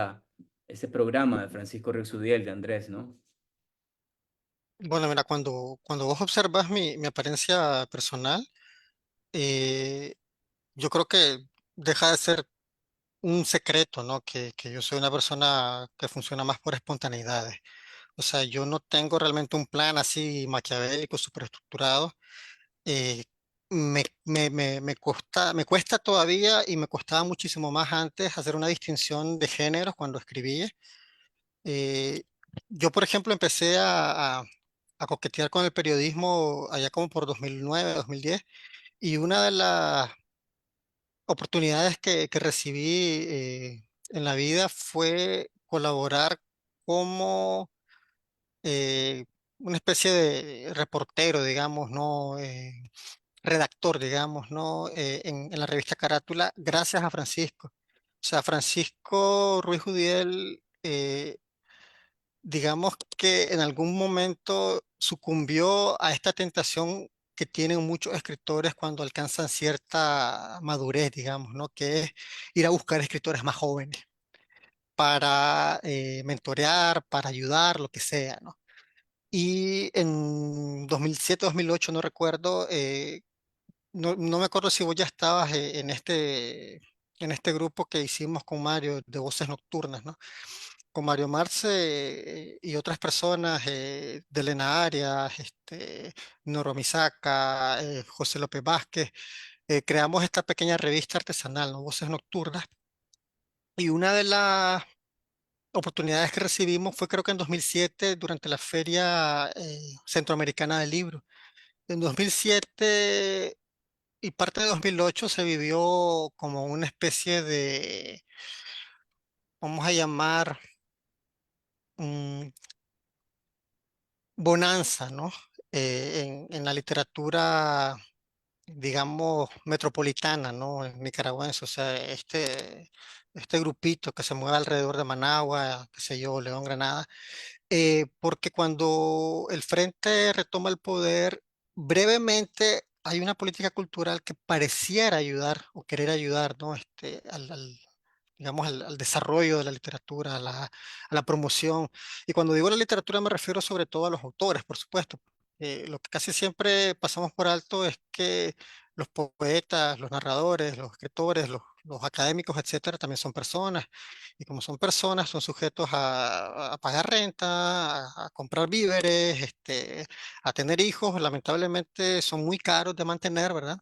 ese programa de Francisco Rexudiel, de Andrés, ¿no? Bueno, mira, cuando vos observas mi apariencia personal, eh, yo creo que deja de ser un secreto, ¿no? Que yo soy una persona que funciona más por espontaneidades. O sea, yo no tengo realmente un plan así maquiavélico, superestructurado. Eh, me cuesta todavía y me costaba muchísimo más antes hacer una distinción de géneros cuando escribía. Eh, yo, por ejemplo, empecé a coquetear con el periodismo allá como por 2009, 2010, y una de las oportunidades que recibí en la vida fue colaborar como eh, una especie de reportero, digamos, ¿no? Redactor, digamos, ¿no? En la revista Carátula, gracias a Francisco. O sea, Francisco Ruiz Judiel, digamos que en algún momento sucumbió a esta tentación que tienen muchos escritores cuando alcanzan cierta madurez, digamos, ¿no? Que es ir a buscar escritores más jóvenes para mentorear, para ayudar, lo que sea, ¿no? Y en 2007, 2008, no recuerdo, no me acuerdo si vos ya estabas en este grupo que hicimos con Mario de Voces Nocturnas, ¿no? Con Mario Marce y otras personas, de Elena Arias, Noro Misaka, José López Vázquez, creamos esta pequeña revista artesanal, ¿no? Voces Nocturnas. Y una de las oportunidades que recibimos fue creo que en 2007 durante la Feria Centroamericana del Libro. En 2007 y parte de 2008 se vivió como una especie de, vamos a llamar, mm, bonanza, ¿no? En la literatura, digamos, metropolitana, ¿no? En nicaragüense, o sea, este grupito que se mueve alrededor de Managua, qué sé yo, León, Granada, porque cuando el Frente retoma el poder, brevemente hay una política cultural que pareciera ayudar o querer ayudar, ¿no? Digamos, al desarrollo de la literatura, a la promoción. Y cuando digo la literatura me refiero sobre todo a los autores, por supuesto. Lo que casi siempre pasamos por alto es que los poetas, los narradores, los escritores, los académicos, etcétera, también son personas. Y como son personas, son sujetos a pagar renta, a comprar víveres, a tener hijos. Lamentablemente son muy caros de mantener, ¿verdad?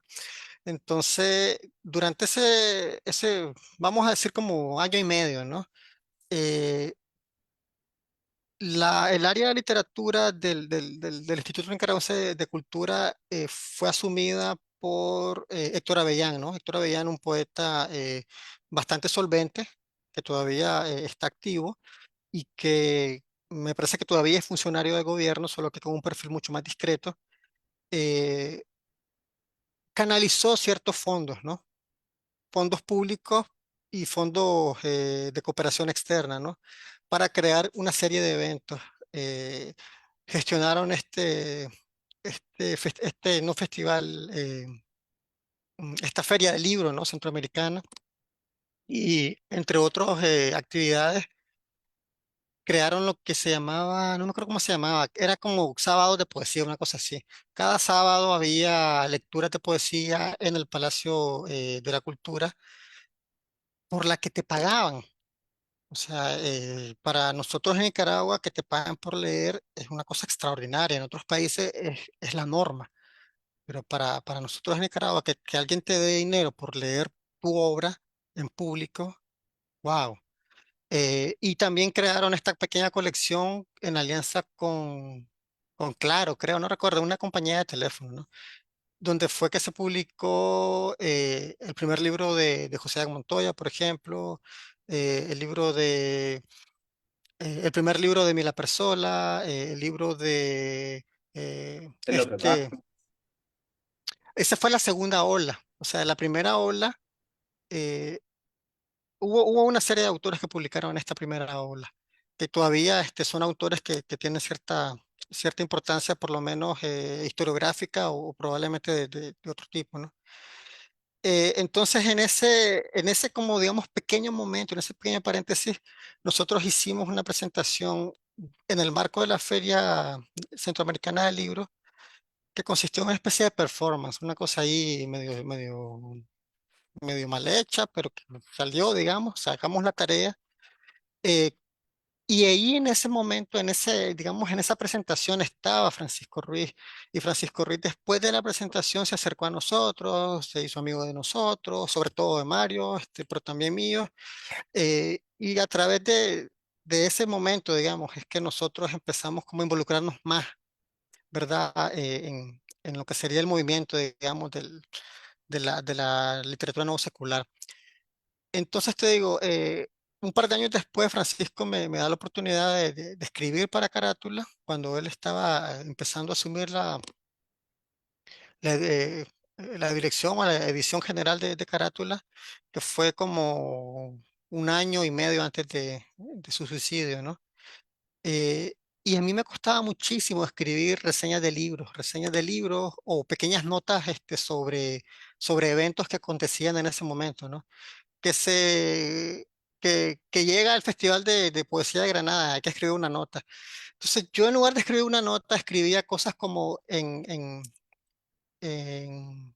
Entonces, durante vamos a decir como año y medio, ¿no? Eh, el área de literatura del Instituto Nicaragüense de Cultura fue asumida por Héctor Avellán, ¿no? Héctor Avellán, un poeta bastante solvente, que todavía está activo y que me parece que todavía es funcionario de gobierno, solo que con un perfil mucho más discreto. eh, Canalizó ciertos fondos, ¿no? Fondos públicos y fondos de cooperación externa, ¿no? Para crear una serie de eventos. Eh, Gestionaron no festival, esta feria del libro, ¿no? Centroamericana y entre otras actividades crearon lo que se llamaba, no me acuerdo cómo se llamaba, era como sábados de poesía, una cosa así. Cada sábado había lecturas de poesía en el Palacio de la Cultura por la que te pagaban. O sea, para nosotros en Nicaragua que te pagan por leer es una cosa extraordinaria. En otros países es la norma, pero para nosotros en Nicaragua que alguien te dé dinero por leer tu obra en público, wow. Y también crearon esta pequeña colección en alianza con Claro, creo, no recuerdo, una compañía de teléfono, ¿no? Donde fue que se publicó el primer libro de José de Montoya, por ejemplo, el libro el primer libro de Mila Persola, el libro de De López Vázquez. esa fue la segunda ola. O sea, la primera ola, eh, hubo una serie de autores que publicaron en esta primera ola, que todavía son autores que tienen cierta cierta importancia, por lo menos historiográfica o probablemente de otro tipo, ¿no? Entonces, en ese, como digamos, pequeño momento, en ese pequeño paréntesis, nosotros hicimos una presentación en el marco de la Feria Centroamericana del Libro, que consistió en una especie de performance, una cosa ahí medio mal hecha, pero que salió, digamos, sacamos la tarea. eh, y ahí en ese momento, digamos, en esa presentación estaba Francisco Ruiz. Y Francisco Ruiz después de la presentación se acercó a nosotros, se hizo amigo de nosotros, sobre todo de Mario, pero también mío. Y a través de ese momento, digamos, es que nosotros empezamos como a involucrarnos más, ¿verdad? En lo que sería el movimiento, digamos, de la literatura no secular. Entonces te digo, un par de años después, Francisco me da la oportunidad de escribir para Carátula, cuando él estaba empezando a asumir la, eh, la dirección o la edición general de Carátula, que fue como un año y medio antes de su suicidio, ¿no? Eh, y a mí me costaba muchísimo escribir reseñas de libros o pequeñas notas sobre eventos que acontecían en ese momento, ¿no? que se que llega al Festival de Poesía de Granada, hay que escribir una nota. Entonces yo en lugar de escribir una nota, escribía cosas como en, en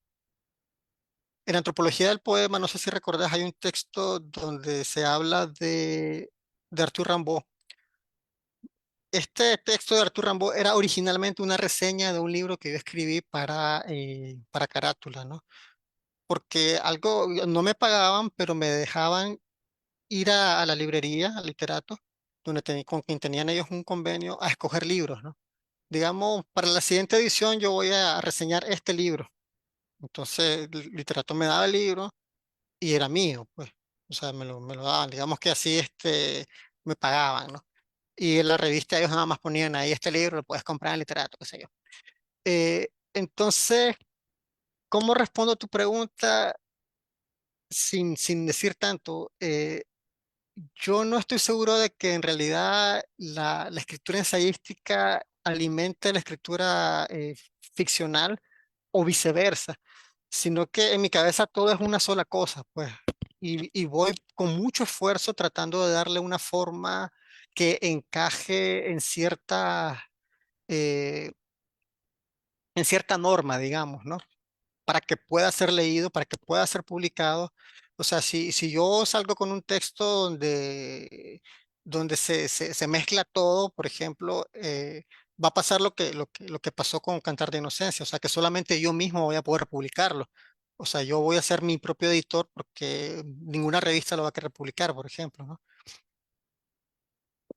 Antropología del Poema, no sé si recordás, hay un texto donde se habla de Arthur Rimbaud. Este texto de Arthur Rimbaud era originalmente una reseña de un libro que yo escribí para Carátula, ¿no? Porque algo, no me pagaban, pero me dejaban ir a la librería, al literato, con quien tenían ellos un convenio, a escoger libros, ¿no? Digamos, para la siguiente edición yo voy a reseñar este libro. Entonces, el literato me daba el libro y era mío, pues. O sea, me lo daban. Digamos que así me pagaban, ¿no? Y en la revista ellos nada más ponían ahí este libro, lo puedes comprar en literato, qué sé yo. Entonces, ¿cómo respondo a tu pregunta sin decir tanto? Yo no estoy seguro de que en realidad la escritura ensayística alimente la escritura ficcional o viceversa, sino que en mi cabeza todo es una sola cosa, pues, y voy con mucho esfuerzo tratando de darle una forma que encaje eh, en cierta norma, digamos, ¿no? Para que pueda ser leído, para que pueda ser publicado. O sea, si yo salgo con un texto donde se mezcla todo, por ejemplo, va a pasar lo que pasó con Cantar de Inocencia, o sea, que solamente yo mismo voy a poder publicarlo. O sea, yo voy a ser mi propio editor porque ninguna revista lo va a querer publicar, por ejemplo, ¿no?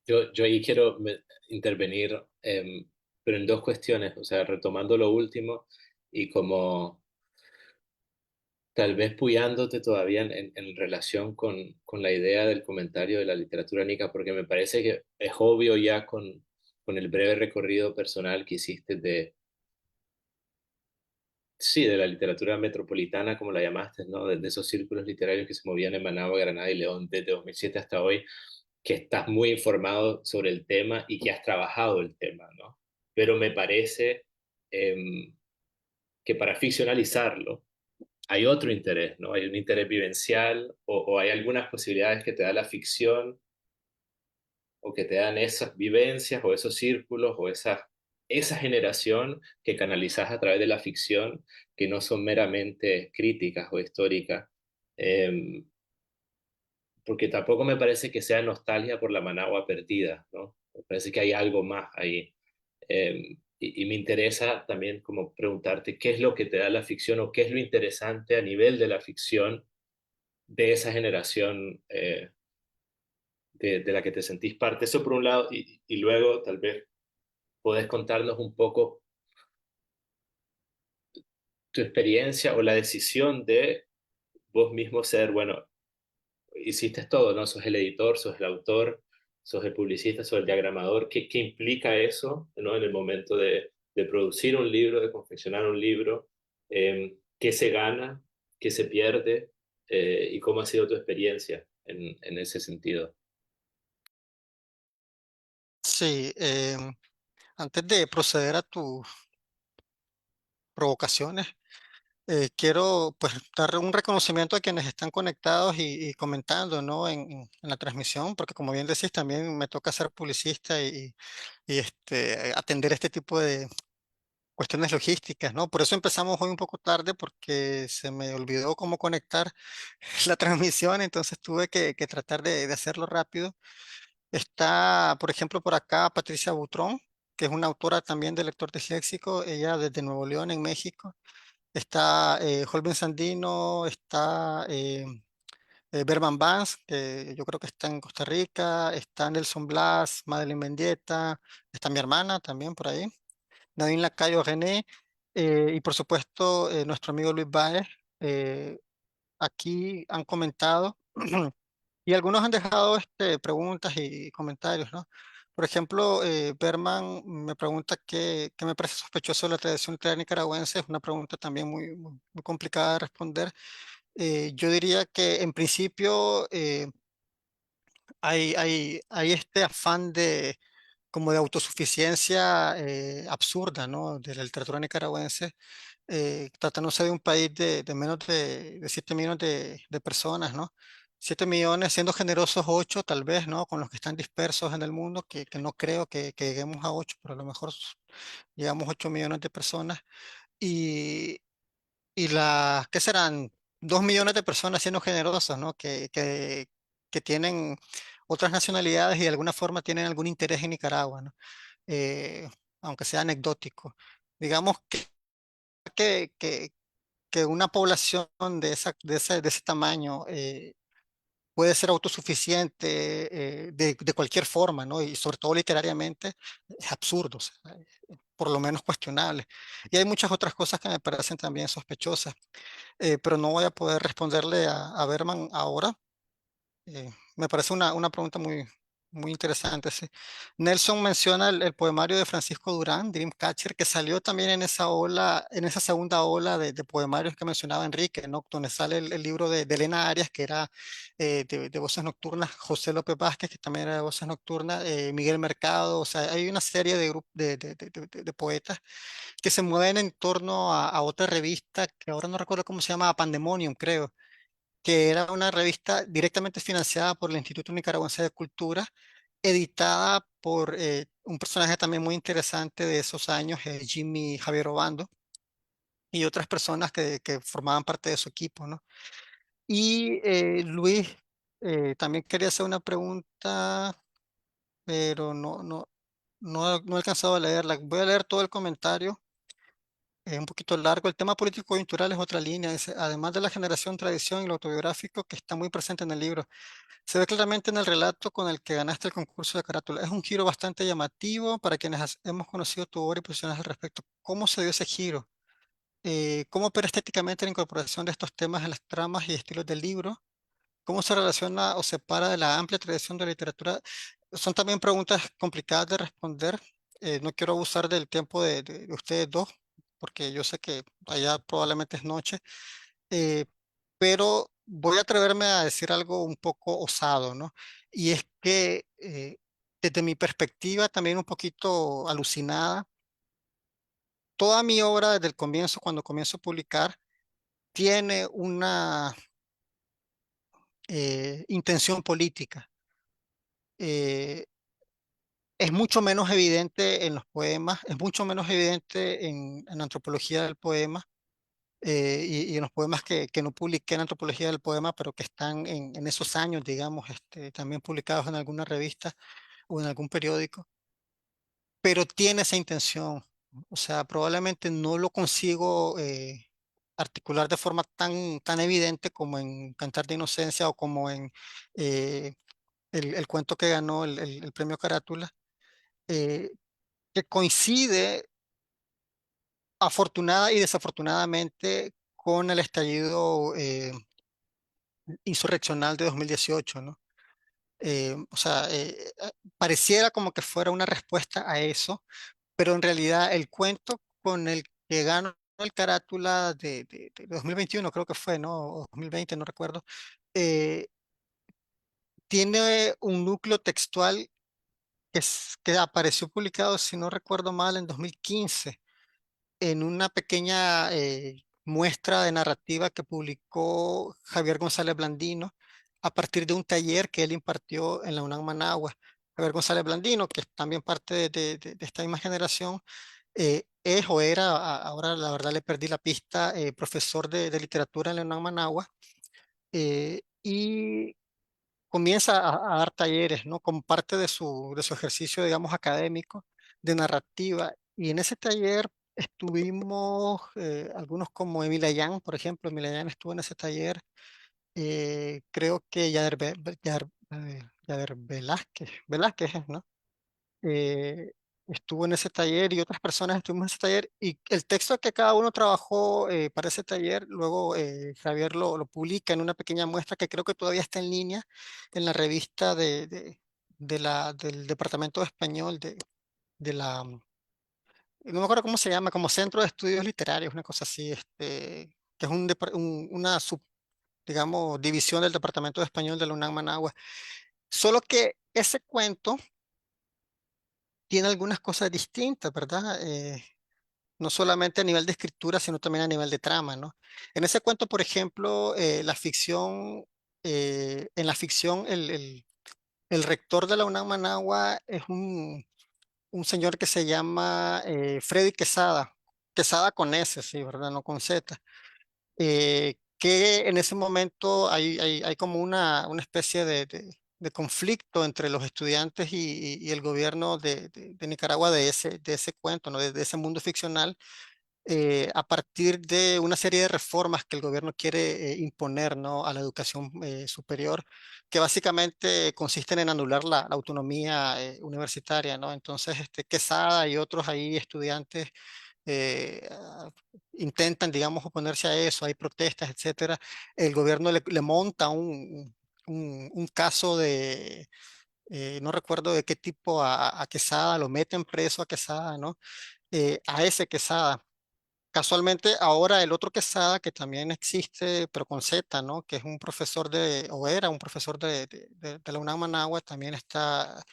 Yo ahí quiero intervenir, pero en dos cuestiones, o sea, retomando lo último y como tal vez puyándote todavía en relación con la idea del comentario de la literatura nica, porque me parece que es obvio ya con el breve recorrido personal que hiciste sí, de la literatura metropolitana, como la llamaste, ¿no? De esos círculos literarios que se movían en Managua, Granada y León desde 2007 hasta hoy, que estás muy informado sobre el tema y que has trabajado el tema, ¿no? Pero me parece que para ficcionalizarlo hay otro interés, ¿no? Hay un interés vivencial o hay algunas posibilidades que te da la ficción o que te dan esas vivencias o esos círculos o esa generación que canalizas a través de la ficción, que no son meramente críticas o históricas. Eh, Porque tampoco me parece que sea nostalgia por la Managua perdida, ¿no? Me parece que hay algo más ahí. Y me interesa también como preguntarte qué es lo que te da la ficción o qué es lo interesante a nivel de la ficción de esa generación de la que te sentís parte. Eso por un lado, y luego tal vez podés contarnos un poco tu experiencia o la decisión de vos mismo ser, bueno, hiciste todo, ¿no? Sos el editor, sos el autor, sos el publicista, sos el diagramador. ¿Qué implica eso, ¿no? En el momento de producir un libro, de confeccionar un libro? ¿Qué se gana? ¿Qué se pierde? ¿Y cómo ha sido tu experiencia en ese sentido? Sí, Antes de proceder a tus provocaciones, quiero pues dar un reconocimiento a quienes están conectados y comentando, ¿no? En la transmisión, porque como bien decís, también me toca ser publicista y atender este tipo de cuestiones logísticas, ¿no? Por eso empezamos hoy un poco tarde, porque se me olvidó cómo conectar la transmisión, entonces tuve que tratar de hacerlo rápido. Está, por ejemplo, por acá Patricia Butrón, que es una autora también de lector disléxico, ella desde Nuevo León, en México. Está Holben Sandino, está Berman Vance, que yo creo que está en Costa Rica, está Nelson Blas, Madeline Mendieta, está mi hermana también por ahí, Nadine Lacayo René, y por supuesto nuestro amigo Luis Baez. eh, Aquí han comentado y algunos han dejado preguntas y comentarios, ¿no? Por ejemplo, Berman me pregunta qué me parece sospechoso de la tradición literaria nicaragüense. Es una pregunta también muy complicada de responder. Yo diría que en principio hay este afán de como de autosuficiencia absurda, ¿no? De la literatura nicaragüense, tratándose de un país de menos de 7 millones de personas, ¿no? 7 millones, siendo generosos 8 tal vez, ¿no? Con los que están dispersos en el mundo, que no creo que lleguemos a 8, pero a lo mejor llegamos a 8 millones de personas. Y, ¿qué serán? 2 millones de personas siendo generosas, ¿no? Que tienen otras nacionalidades y de alguna forma tienen algún interés en Nicaragua, ¿no? Eh, Aunque sea anecdótico. Digamos que, que, que una población de ese tamaño puede ser autosuficiente de cualquier forma, ¿no? Y sobre todo literariamente, es absurdo, o sea, por lo menos cuestionable. Y hay muchas otras cosas que me parecen también sospechosas, pero no voy a poder responderle a Berman ahora. Me parece una pregunta muy interesante, sí. Nelson menciona el poemario de Francisco Durán, Dreamcatcher, que salió también en esa ola, en esa segunda ola de poemarios que mencionaba Enrique, ¿no? Donde sale el libro de Elena Arias, que era de Voces Nocturnas, José López Vázquez, que también era de Voces Nocturnas, Miguel Mercado, o sea, hay una serie de poetas que se mueven en torno a otra revista, que ahora no recuerdo cómo se llama, Pandemonium, creo, que era una revista directamente financiada por el Instituto Nicaragüense de Cultura, editada por un personaje también muy interesante de esos años, Jimmy Javier Obando, y otras personas que formaban parte de su equipo, ¿no? Y Luis también quería hacer una pregunta, pero no he alcanzado a leerla. Voy a leer todo el comentario. Es un poquito largo. El tema político coyuntural es otra línea. Dice, además de la generación, tradición y lo autobiográfico que está muy presente en el libro. Se ve claramente en el relato con el que ganaste el concurso de carátula. Es un giro bastante llamativo para quienes hemos conocido tu obra y posiciones al respecto. ¿Cómo se dio ese giro? ¿Cómo opera estéticamente la incorporación de estos temas en las tramas y estilos del libro? ¿Cómo se relaciona o separa de la amplia tradición de la literatura? Son también preguntas complicadas de responder. No quiero abusar del tiempo de ustedes dos, porque yo sé que allá probablemente es noche, eh, pero voy a atreverme a decir algo un poco osado, ¿no? Y es que desde mi perspectiva, también un poquito alucinada, toda mi obra desde el comienzo, cuando comienzo a publicar, tiene una intención política. Eh, es mucho menos evidente en los poemas, es mucho menos evidente en antropología del poema, y en los poemas que no publiqué en Antropología del Poema, pero que están en esos años, digamos, también publicados en alguna revista o en algún periódico, pero tiene esa intención. O sea, probablemente no lo consigo articular de forma tan evidente como en Cantar de Inocencia o como en eh, el cuento que ganó el premio Carátula, eh, que coincide afortunada y desafortunadamente con el estallido insurreccional de 2018, ¿no? O sea, pareciera como que fuera una respuesta a eso, pero en realidad el cuento con el que ganó el carátula de 2021, creo que fue, ¿no? O 2020, no recuerdo, eh, tiene un núcleo textual que apareció publicado, si no recuerdo mal, en 2015, en una pequeña muestra de narrativa que publicó Javier González Blandino a partir de un taller que él impartió en la UNAM Managua. Javier González Blandino, que es también parte de esta misma generación, es o era, ahora la verdad le perdí la pista, profesor de literatura en la UNAM Managua, y comienza a dar talleres, ¿no? Como parte de su ejercicio, digamos, académico, de narrativa. Y en ese taller estuvimos algunos como Emilia Yan, por ejemplo. Emilia Yan estuvo en ese taller. Creo que Yader Velázquez, ¿no? eh, Estuvo en ese taller y otras personas estuvimos en ese taller y el texto que cada uno trabajó para ese taller, luego Javier lo publica en una pequeña muestra que creo que todavía está en línea en la revista del Departamento de Español de la, no me acuerdo cómo se llama, como Centro de Estudios Literarios, una cosa así, que es una digamos, división del Departamento de Español de la UNAM Managua. Solo que ese cuento tiene algunas cosas distintas, ¿verdad? No solamente a nivel de escritura, sino también a nivel de trama, ¿no? En ese cuento, por ejemplo, en la ficción, el rector de la UNAM Managua es un señor que se llama Freddy Quesada, Quesada con S, sí, ¿verdad? No con Z. Que en ese momento hay como una especie de conflicto entre los estudiantes y el gobierno de Nicaragua de ese cuento, ¿no? De ese mundo ficcional a partir de una serie de reformas que el gobierno quiere imponer, ¿no? A la educación superior, que básicamente consisten en anular la autonomía universitaria, ¿no? Entonces, Quesada y otros ahí estudiantes eh, ah, intentan, digamos, oponerse a eso, hay protestas, etcétera. El gobierno le monta un caso no recuerdo de qué tipo a Quesada, lo meten preso a Quesada, ¿no? A ese Quesada. Casualmente, ahora el otro Quesada, que también existe, pero con Z, ¿no? Que es un profesor o era un profesor de la UNAM Managua, también está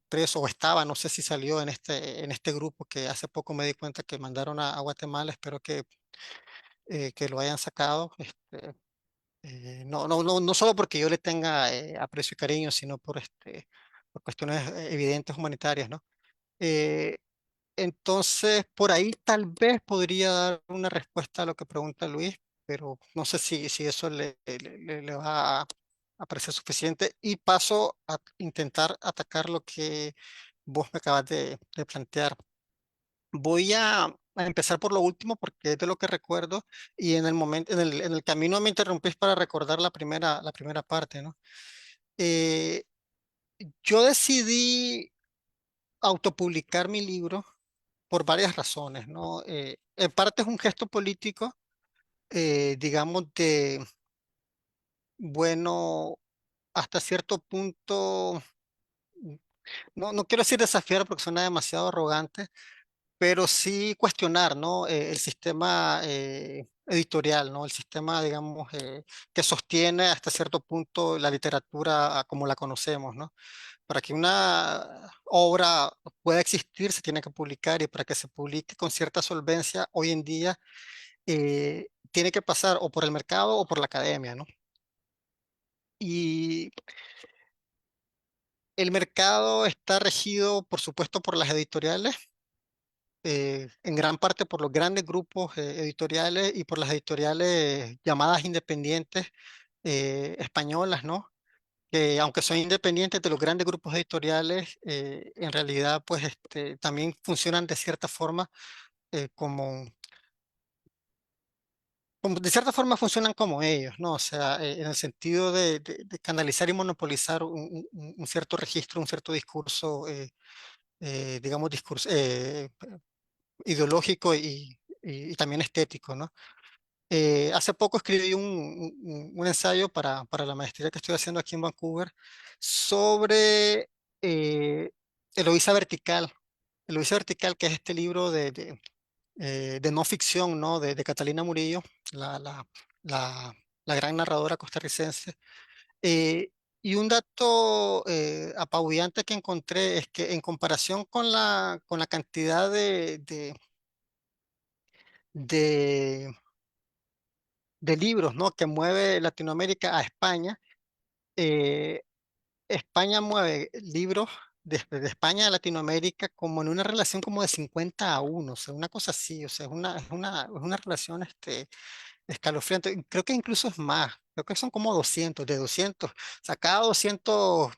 preso, o estaba, no sé si salió en este grupo que hace poco me di cuenta que mandaron a Guatemala, espero que lo hayan sacado. No solo porque yo le tenga aprecio y cariño, sino por cuestiones evidentes humanitarias, ¿no? Eh, entonces, por ahí tal vez podría dar una respuesta a lo que pregunta Luis, pero no sé si eso le va a parecer suficiente. Y paso a intentar atacar lo que vos me acabas de plantear. Voy a empezar por lo último porque es de lo que recuerdo y en el momento, en el camino me interrumpís para recordar la primera parte, ¿no? Eh, yo decidí autopublicar mi libro por varias razones, ¿no? En parte es un gesto político, digamos, bueno, hasta cierto punto, no quiero decir desafiar porque suena demasiado arrogante, pero sí cuestionar, ¿no? El sistema editorial, ¿no? El sistema, digamos, que sostiene hasta cierto punto la literatura como la conocemos, ¿no? Para que una obra pueda existir, se tiene que publicar y para que se publique con cierta solvencia, hoy en día tiene que pasar o por el mercado o por la academia, ¿no? Y el mercado está regido, por supuesto, por las editoriales, en gran parte por los grandes grupos editoriales y por las editoriales llamadas independientes españolas, ¿no? Que aunque son independientes de los grandes grupos editoriales, en realidad, pues, también funcionan de cierta forma de cierta forma funcionan como ellos, ¿no? O sea, en el sentido de canalizar y monopolizar un cierto registro, un cierto discurso, digamos, ideológico y también estético, ¿no? Hace poco escribí un ensayo para la maestría que estoy haciendo aquí en Vancouver sobre Eloísa Vertical. Eloísa Vertical, que es este libro de no ficción, ¿no? De Catalina Murillo, la, la, la, la gran narradora costarricense. Eh, Y un dato apabullante que encontré es que en comparación con la cantidad de, de libros, ¿no?, que mueve Latinoamérica a España, eh, España mueve libros de España a Latinoamérica como en una relación como de 50-1, o sea, una cosa así, o sea, es una relación escalofriante. Creo que incluso es más, creo que son como 200, de 200, o sea, cada 200,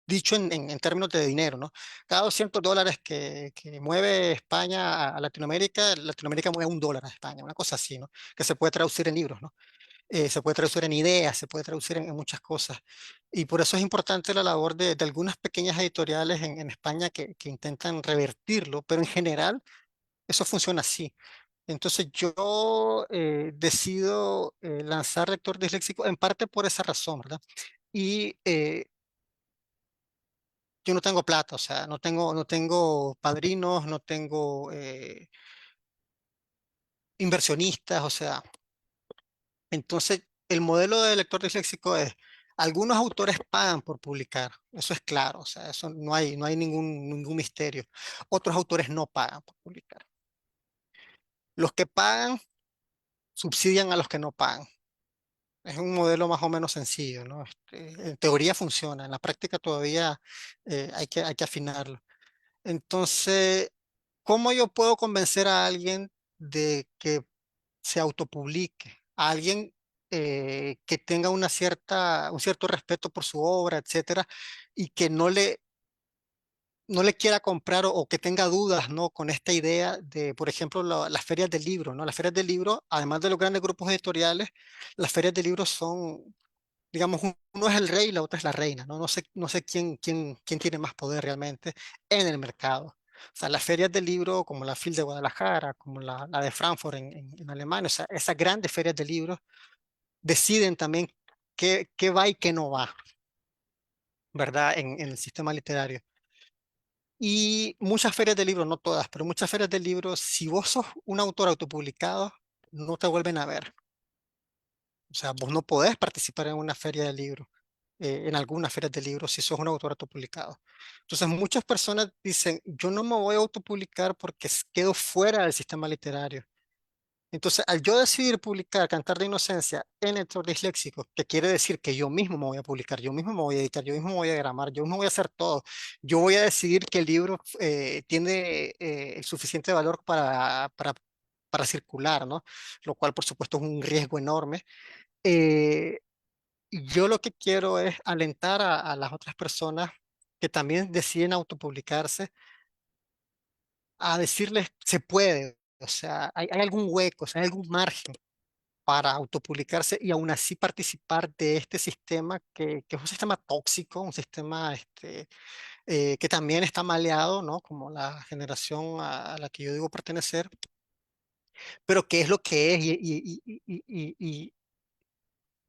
dicho en términos de dinero, ¿no? Cada $200 que mueve España a Latinoamérica, Latinoamérica mueve $1 a España, una cosa así, ¿no? Que se puede traducir en libros, ¿no? Se puede traducir en ideas, se puede traducir en muchas cosas. Y por eso es importante la labor de algunas pequeñas editoriales en España que intentan revertirlo, pero en general eso funciona así. Entonces yo decido lanzar Lector Disléxico en parte por esa razón, ¿verdad? Y yo no tengo plata, o sea, no tengo padrinos, no tengo inversionistas, o sea, entonces el modelo de lector disléxico es, algunos autores pagan por publicar, eso es claro, o sea, eso no hay ningún misterio. Otros autores no pagan por publicar. Los que pagan subsidian a los que no pagan. Es un modelo más o menos sencillo, ¿no? En teoría funciona, en la práctica todavía hay que afinarlo. Entonces, ¿cómo yo puedo convencer a alguien de que se autopublique? A alguien que tenga un cierto respeto por su obra, etcétera, y que no le quiera comprar o que tenga dudas, ¿no?, con esta idea de, por ejemplo, las ferias del libro, ¿no? Las ferias del libro, además de los grandes grupos editoriales, las ferias del libro son, digamos, uno es el rey y la otra es la reina, ¿no? No sé quién tiene más poder realmente en el mercado. O sea, las ferias del libro, como la FIL de Guadalajara, como la de Frankfurt en Alemania, o sea, esas grandes ferias de libros deciden también qué va y qué no va, ¿verdad? En el sistema literario. Y muchas ferias de libros, no todas, pero muchas ferias de libros, si vos sos un autor autopublicado, no te vuelven a ver. O sea, vos no podés participar en una feria de libros, en algunas ferias de libros, si sos un autor autopublicado. Entonces, muchas personas dicen, yo no me voy a autopublicar porque quedo fuera del sistema literario. Entonces, al yo decidir publicar Cantar de Inocencia en Lector Disléxico, que quiere decir que yo mismo me voy a publicar, yo mismo me voy a editar, yo mismo me voy a gramar, yo mismo voy a hacer todo, yo voy a decidir que el libro tiene el suficiente valor para circular, ¿no? Lo cual, por supuesto, es un riesgo enorme. Eh, y yo lo que quiero es alentar a las otras personas que también deciden autopublicarse a decirles, se puede, o sea, hay algún hueco, o sea, hay algún margen para autopublicarse y aún así participar de este sistema que es un sistema tóxico, un sistema que también está maleado, ¿no? Como la generación a la que yo digo pertenecer, pero que es lo que es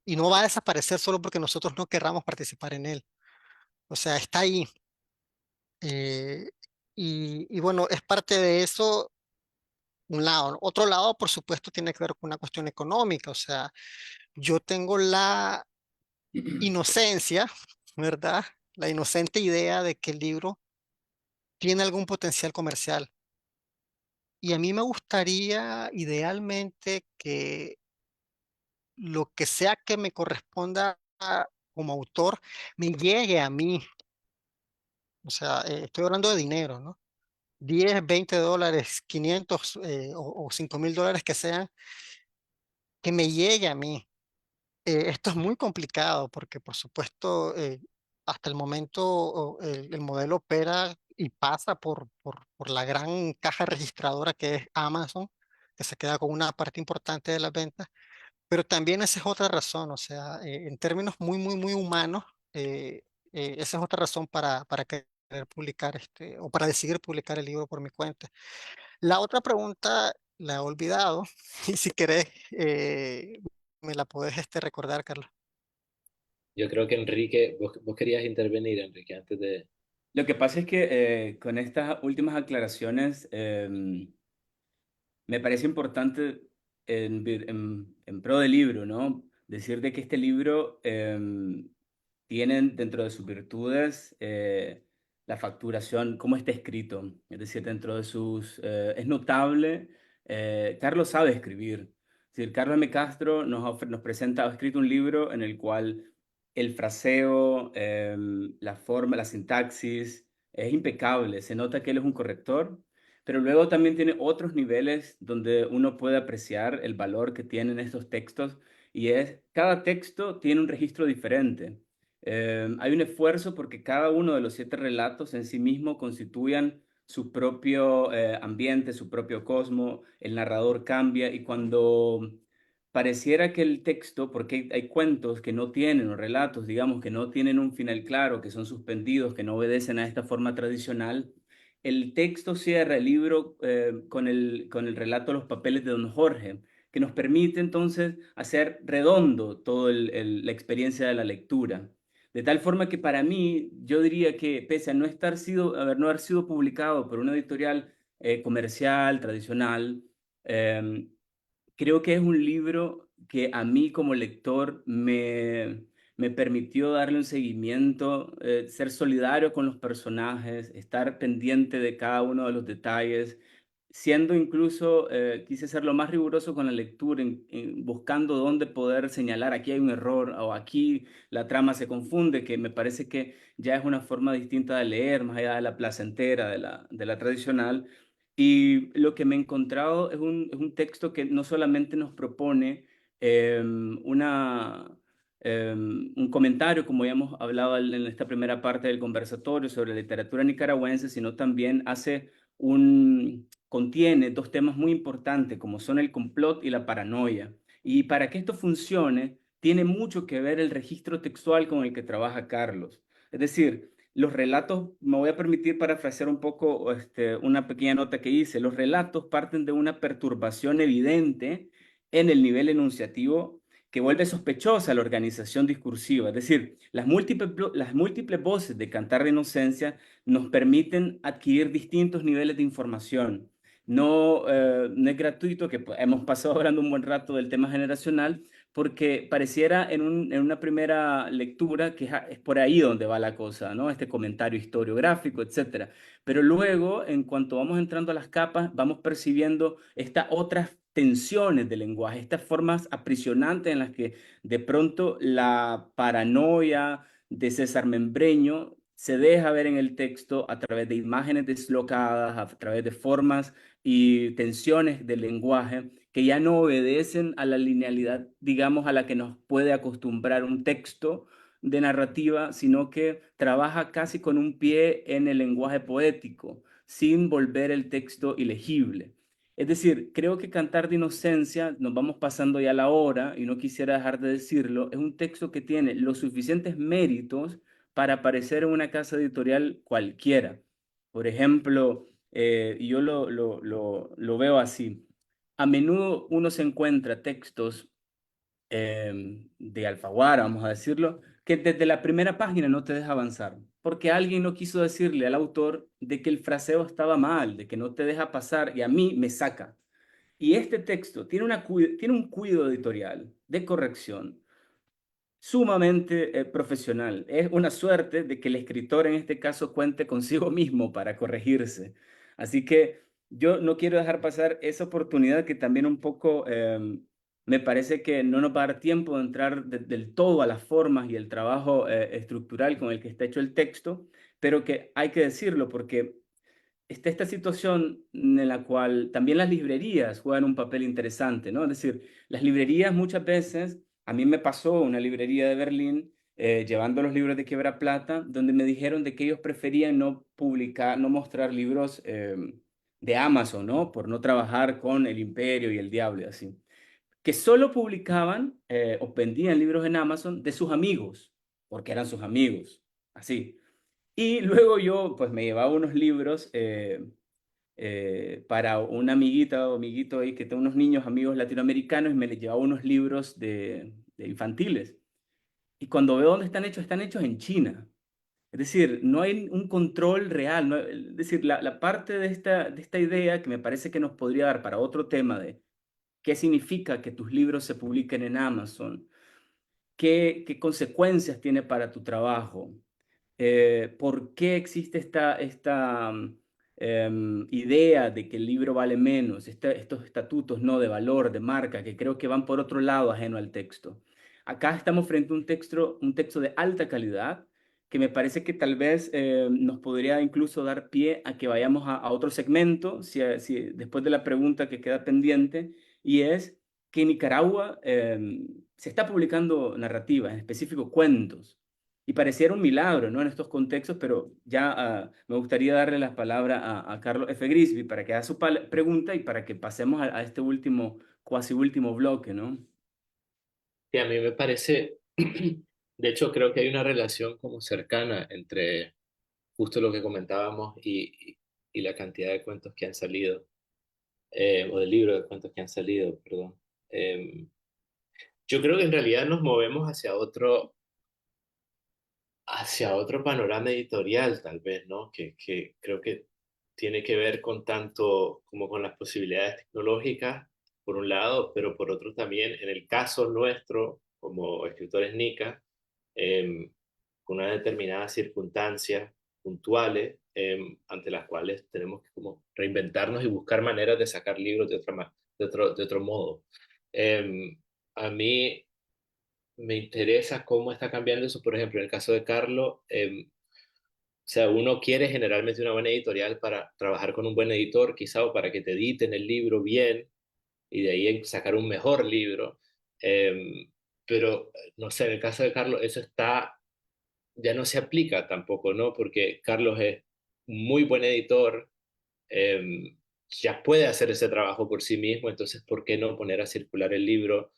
y no va a desaparecer solo porque nosotros no querramos participar en él. O sea, está ahí. eh, y bueno, es parte de eso un lado, ¿no? Otro lado, por supuesto, tiene que ver con una cuestión económica. O sea, yo tengo la inocencia, ¿verdad? La inocente idea de que el libro tiene algún potencial comercial. Y a mí me gustaría idealmente que lo que sea que me corresponda como autor me llegue a mí. O sea, estoy hablando de dinero, ¿no? 10, $20, 500 o $5,000 que sean, que me llegue a mí. Esto es muy complicado porque, por supuesto, hasta el momento el modelo opera y pasa por la gran caja registradora que es Amazon, que se queda con una parte importante de las ventas, pero también esa es otra razón, o sea, en términos muy humanos, esa es otra razón para querer publicar o para decidir publicar el libro por mi cuenta. La otra pregunta la he olvidado y si querés me la podés recordar, Carlos. Yo creo que Enrique, vos querías intervenir, Enrique, antes de... Lo que pasa es que con estas últimas aclaraciones me parece importante en pro del libro, ¿no? decir de que este libro tiene dentro de sus virtudes la facturación, cómo está escrito. Es decir, dentro de sus... es notable. Carlos sabe escribir. Es decir, Carlos M. Castro nos presenta, ha escrito un libro en el cual el fraseo, la forma, la sintaxis es impecable. Se nota que él es un corrector, pero luego también tiene otros niveles donde uno puede apreciar el valor que tienen estos textos y es, cada texto tiene un registro diferente. Hay un esfuerzo porque cada uno de los 7 relatos en sí mismo constituyan su propio ambiente, su propio cosmo, el narrador cambia y cuando pareciera que el texto, porque hay cuentos que no tienen, o relatos, digamos, que no tienen un final claro, que son suspendidos, que no obedecen a esta forma tradicional, el texto cierra el libro con el relato Los papeles de Don Jorge, que nos permite entonces hacer redondo toda la experiencia de la lectura. De tal forma que para mí, yo diría que pese a no haber sido publicado por una editorial comercial, tradicional, eh, creo que es un libro que a mí como lector me permitió darle un seguimiento, ser solidario con los personajes, estar pendiente de cada uno de los detalles, siendo incluso, quise ser lo más riguroso con la lectura, buscando dónde poder señalar, aquí hay un error o aquí la trama se confunde, que me parece que ya es una forma distinta de leer, más allá de la placentera, de la tradicional. Y lo que me he encontrado es un texto que no solamente nos propone un comentario, como ya hemos hablado en esta primera parte del conversatorio sobre la literatura nicaragüense, sino también contiene 2 temas muy importantes, como son el complot y la paranoia. Y para que esto funcione, tiene mucho que ver el registro textual con el que trabaja Carlos. Es decir, los relatos, me voy a permitir parafrasear un poco una pequeña nota que hice, los relatos parten de una perturbación evidente en el nivel enunciativo que vuelve sospechosa la organización discursiva. Es decir, las múltiples voces de Cantar de Inocencia nos permiten adquirir distintos niveles de información. No es gratuito que pues, hemos pasado hablando un buen rato del tema generacional, porque pareciera en una primera lectura que es por ahí donde va la cosa, ¿no? Este comentario historiográfico, etcétera. Pero luego, en cuanto vamos entrando a las capas, vamos percibiendo estas otras tensiones del lenguaje, estas formas aprisionantes en las que de pronto la paranoia de César Membreño se deja ver en el texto a través de imágenes deslocadas, a través de formas y tensiones del lenguaje que ya no obedecen a la linealidad, digamos, a la que nos puede acostumbrar un texto de narrativa, sino que trabaja casi con un pie en el lenguaje poético, sin volver el texto ilegible. Es decir, creo que Cantar de Inocencia, nos vamos pasando ya la hora y no quisiera dejar de decirlo, es un texto que tiene los suficientes méritos para aparecer en una casa editorial cualquiera. Por ejemplo, yo lo veo así. A menudo uno se encuentra textos de Alfaguara, vamos a decirlo, que desde la primera página no te deja avanzar, porque alguien no quiso decirle al autor de que el fraseo estaba mal, de que no te deja pasar y a mí me saca. Y este texto tiene un cuidado editorial de corrección sumamente profesional. Es una suerte de que el escritor en este caso cuente consigo mismo para corregirse. Así que yo no quiero dejar pasar esa oportunidad que también un poco me parece que no nos va a dar tiempo de entrar del todo a las formas y el trabajo estructural con el que está hecho el texto, pero que hay que decirlo porque está esta situación en la cual también las librerías juegan un papel interesante, ¿no? Es decir, las librerías muchas veces, a mí me pasó una librería de Berlín llevando los libros de Quiebra Plata, donde me dijeron de que ellos preferían no publicar, no mostrar libros de Amazon, ¿no? Por no trabajar con el Imperio y el Diablo y así. Que solo publicaban o vendían libros en Amazon de sus amigos, porque eran sus amigos, así. Y luego yo, pues me llevaba unos libros para una amiguita o amiguito ahí que tengo unos niños amigos latinoamericanos y me les llevaba unos libros de infantiles. Y cuando veo dónde están hechos en China. Es decir, no hay un control real. Es decir, la parte de esta idea que me parece que nos podría dar para otro tema de qué significa que tus libros se publiquen en Amazon ¿qué consecuencias tiene para tu trabajo? ¿Por qué existe esta idea de que el libro vale menos, estos estatutos no de valor, de marca, que creo que van por otro lado ajeno al texto? Acá estamos frente a un texto de alta calidad que me parece que tal vez nos podría incluso dar pie a que vayamos a otro segmento, si después de la pregunta que queda pendiente, y es que en Nicaragua se está publicando narrativa, en específico cuentos. Y pareciera un milagro, ¿no? En estos contextos, pero ya me gustaría darle la palabra a Carlos F. Grisby para que haga su pregunta y para que pasemos a este último, cuasi último bloque, ¿no? Y a mí me parece, de hecho creo que hay una relación como cercana entre justo lo que comentábamos y la cantidad de cuentos que han salido, o de libros de cuentos que han salido, perdón. Eh, yo creo que en realidad nos movemos hacia otro panorama editorial, tal vez, ¿no? Que creo que tiene que ver con tanto como con las posibilidades tecnológicas, por un lado, pero por otro también, en el caso nuestro, como escritores NICA, con unas determinadas circunstancias puntuales ante las cuales tenemos que como reinventarnos y buscar maneras de sacar libros de otro modo. A mí me interesa cómo está cambiando eso, por ejemplo, en el caso de Carlos, o sea, uno quiere generalmente una buena editorial para trabajar con un buen editor, quizá, o para que te editen el libro bien y de ahí sacar un mejor libro. Pero, no sé, en el caso de Carlos, eso ya no se aplica tampoco, ¿no? Porque Carlos es un muy buen editor, ya puede hacer ese trabajo por sí mismo, entonces, ¿por qué no poner a circular el libro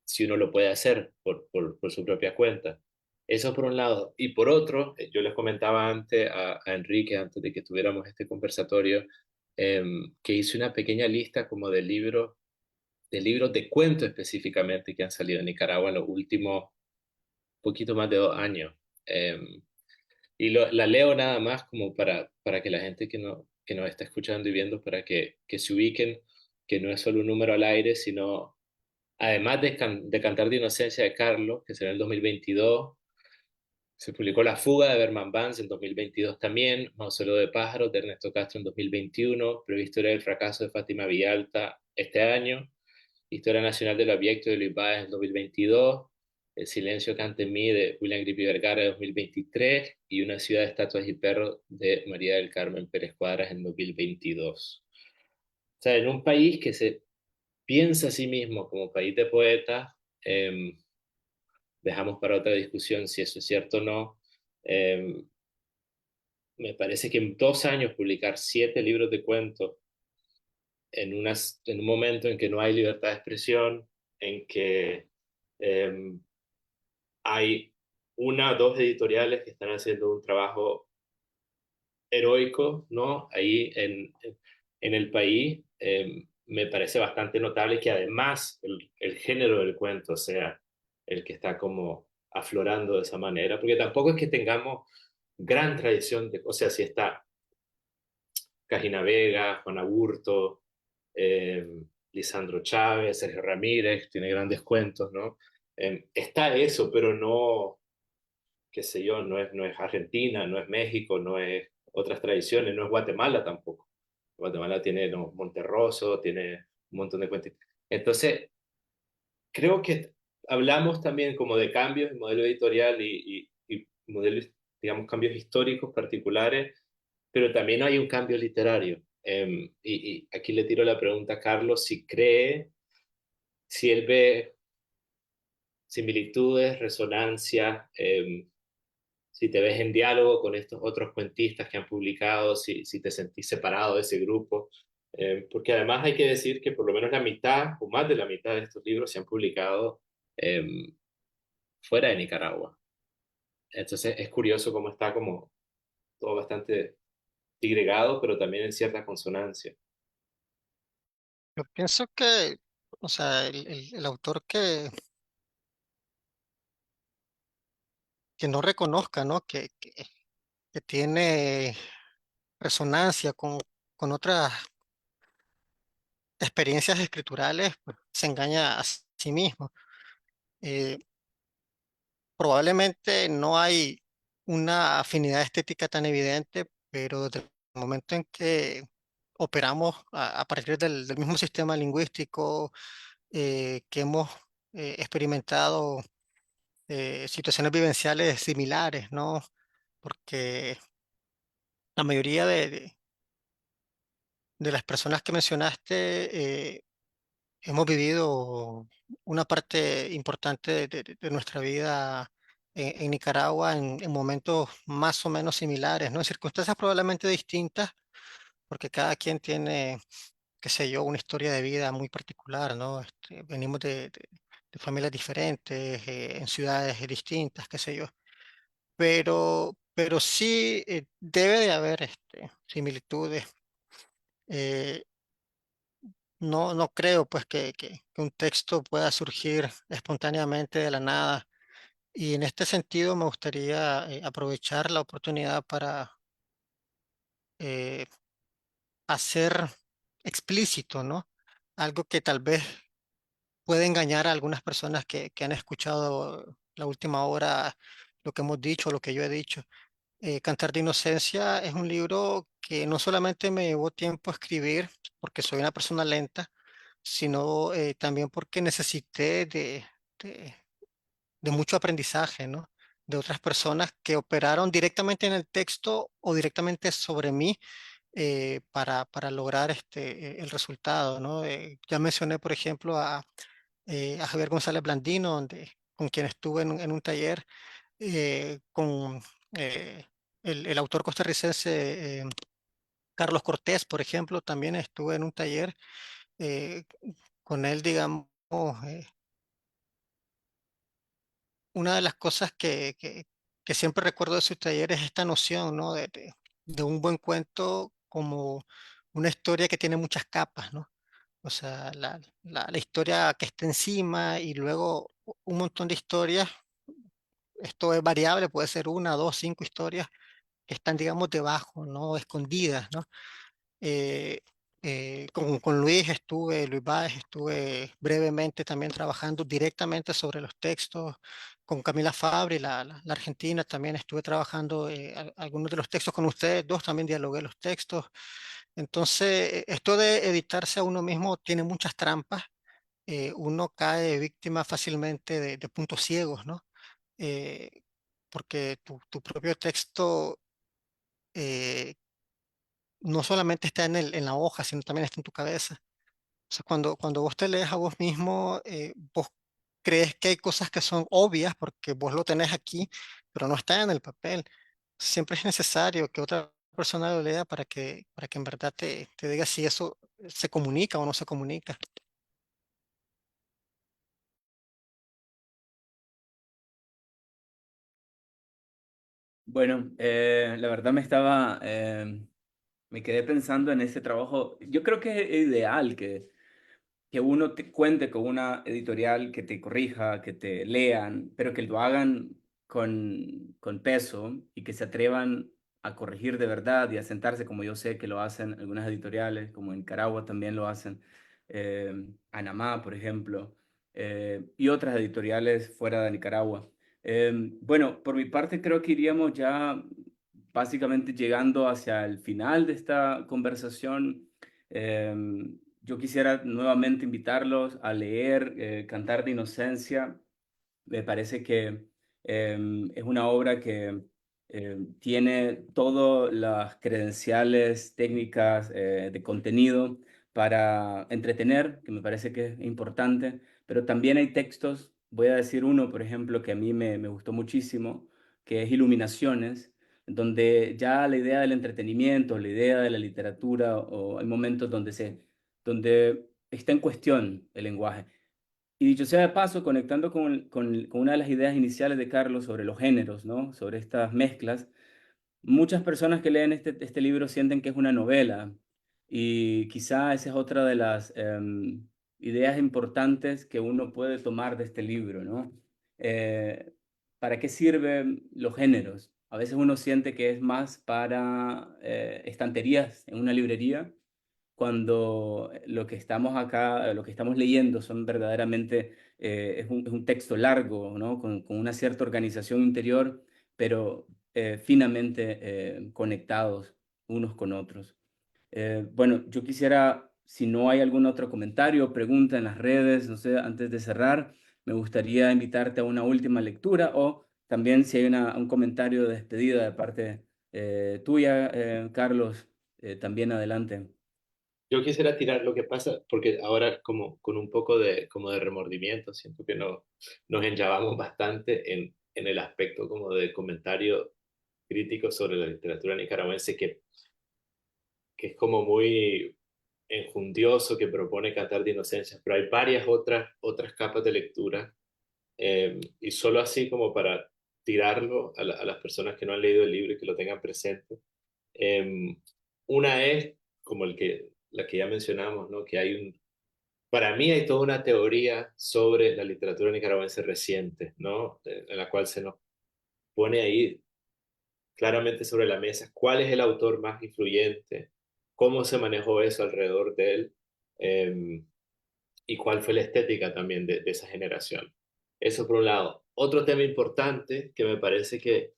si uno lo puede hacer por su propia cuenta? Eso por un lado. Y por otro, yo les comentaba antes a Enrique, antes de que tuviéramos este conversatorio, que hice una pequeña lista como de libros de cuento específicamente que han salido en Nicaragua en los últimos poquito más de 2 años. Y la leo nada más como para que la gente que nos está escuchando y viendo, para que se ubiquen, que no es solo un número al aire, sino además de Cantar de Inocencia de Carlos, que será en el 2022, se publicó La Fuga de Berman Vance en 2022 también, Mausoleo de Pájaros de Ernesto Castro en 2021, Prehistoria del Fracaso de Fátima Villalta este año, Historia Nacional del Abyecto de Luis Báez en 2022, El Silencio Canta en mí de William Grippi Vergara en 2023 y Una ciudad de estatuas y perros de María del Carmen Pérez Cuadras en 2022. O sea, en un país que se piensa a sí mismo como país de poetas, eh, dejamos para otra discusión si eso es cierto o no. Eh, Me parece que en 2 años publicar 7 libros de cuentos en un momento en que no hay libertad de expresión, en que eh, hay una o dos editoriales que están haciendo un trabajo heroico, ¿no? Ahí en el país, me parece bastante notable que además el género del cuento sea el que está como aflorando de esa manera, porque tampoco es que tengamos gran tradición o sea, si está Cajina Vega, Juan Aburto, Lisandro Chávez, Sergio Ramírez, tiene grandes cuentos, ¿no? Está eso, pero no, qué sé yo, no es Argentina, no es México, no es otras tradiciones, no es Guatemala tampoco. Guatemala tiene, no, Monterroso, tiene un montón de cuentos. Entonces, creo que hablamos también como de cambios en modelo editorial y modelos, digamos, cambios históricos particulares, pero también hay un cambio literario. Y aquí le tiro la pregunta a Carlos si él ve similitudes, resonancia, si te ves en diálogo con estos otros cuentistas que han publicado, si te sentís separado de ese grupo, porque además hay que decir que por lo menos la mitad o más de la mitad de estos libros se han publicado eh, fuera de Nicaragua. Entonces es curioso cómo está como todo bastante digregado, pero también en cierta consonancia. Yo pienso que, o sea, el autor que no reconozca, ¿no? Que tiene resonancia con otras experiencias escriturales, pues, se engaña a sí mismo. Eh, Probablemente no hay una afinidad estética tan evidente, pero desde el momento en que operamos a partir del mismo sistema lingüístico, que hemos experimentado situaciones vivenciales similares, ¿no? Porque la mayoría de las personas que mencionaste hemos vivido una parte importante de nuestra vida en Nicaragua en momentos más o menos similares, ¿no? En circunstancias probablemente distintas, porque cada quien tiene, qué sé yo, una historia de vida muy particular, ¿no? Venimos de familias diferentes, en ciudades distintas, qué sé yo. Pero sí debe de haber similitudes. Eh, no creo pues que un texto pueda surgir espontáneamente de la nada. Y en este sentido me gustaría aprovechar la oportunidad para eh, hacer explícito, ¿no? Algo que tal vez puede engañar a algunas personas que han escuchado la última hora, lo que hemos dicho, lo que yo he dicho. Cantar de Inocencia es un libro que no solamente me llevó tiempo a escribir, porque soy una persona lenta, sino también porque necesité de- de mucho aprendizaje, ¿no? De otras personas que operaron directamente en el texto o directamente sobre mí para lograr el resultado, ¿no? Ya mencioné, por ejemplo, a Javier González Blandino, con quien estuve en un taller con eh, el autor costarricense Carlos Cortés, por ejemplo, también estuve en un taller eh, con él, digamos. eh, una de las cosas que siempre recuerdo de sus talleres es esta noción, ¿no? De un buen cuento como una historia que tiene muchas capas, ¿no? O sea, la historia que está encima y luego un montón de historias. Esto es variable, puede ser una, dos, cinco historias que están, digamos, debajo, ¿no? Escondidas, ¿no? Eh, con Luis Báez, estuve brevemente también trabajando directamente sobre los textos. Con Camila Fabri, la argentina, también estuve trabajando algunos de los textos con ustedes dos, también dialogué los textos. Entonces, esto de editarse a uno mismo tiene muchas trampas. Uno cae víctima fácilmente de puntos ciegos, ¿no? Eh, porque tu propio texto eh, no solamente está en la hoja, sino también está en tu cabeza. O sea, cuando vos te lees a vos mismo, vos crees que hay cosas que son obvias porque vos lo tenés aquí, pero no está en el papel. Siempre es necesario que otra persona lo lea para que en verdad te diga si eso se comunica o no se comunica. Bueno, la verdad me quedé pensando en ese trabajo. Yo creo que es ideal que uno te cuente con una editorial que te corrija, que te lean, pero que lo hagan con peso y que se atrevan a corregir de verdad y a sentarse como yo sé que lo hacen algunas editoriales, como en Nicaragua también lo hacen, Anamá, por ejemplo, y otras editoriales fuera de Nicaragua. Bueno, por mi parte creo que iríamos ya básicamente llegando hacia el final de esta conversación. Yo quisiera nuevamente invitarlos a leer Cantar de Inocencia. Me parece que es una obra que tiene todas las credenciales técnicas de contenido para entretener, que me parece que es importante, pero también hay textos, voy a decir uno, por ejemplo, que a mí me gustó muchísimo, que es Iluminaciones, donde ya la idea del entretenimiento, la idea de la literatura, o hay momentos donde está en cuestión el lenguaje. Y dicho sea de paso, conectando con una de las ideas iniciales de Carlos sobre los géneros, ¿no? Sobre estas mezclas, muchas personas que leen este libro sienten que es una novela y quizá esa es otra de las ideas importantes que uno puede tomar de este libro, ¿no? ¿Para qué sirven los géneros? A veces uno siente que es más para estanterías en una librería cuando lo que estamos acá, lo que estamos leyendo son verdaderamente es un texto largo, ¿no? Con una cierta organización interior, pero finamente conectados unos con otros. Bueno, yo quisiera, si no hay algún otro comentario o pregunta en las redes, no sé, antes de cerrar, me gustaría invitarte a una última lectura o también si hay un comentario de despedida de parte tuya, Carlos, también adelante. Yo quisiera tirar lo que pasa, porque ahora como con un poco de, como de remordimiento, siento que no, nos enllavamos bastante en el aspecto como de comentario crítico sobre la literatura nicaragüense, que es como muy enjundioso, que propone Cantar de Inocencias, pero hay varias otras capas de lectura, y solo así como para tirarlo a las personas que no han leído el libro y que lo tengan presente. Eh, una es como la que ya mencionamos, ¿no? Que hay para mí hay toda una teoría sobre la literatura nicaragüense reciente, ¿no? En la cual se nos pone ahí claramente sobre la mesa cuál es el autor más influyente, cómo se manejó eso alrededor de él, eh, y cuál fue la estética también de esa generación. Eso por un lado. Otro tema importante que me parece que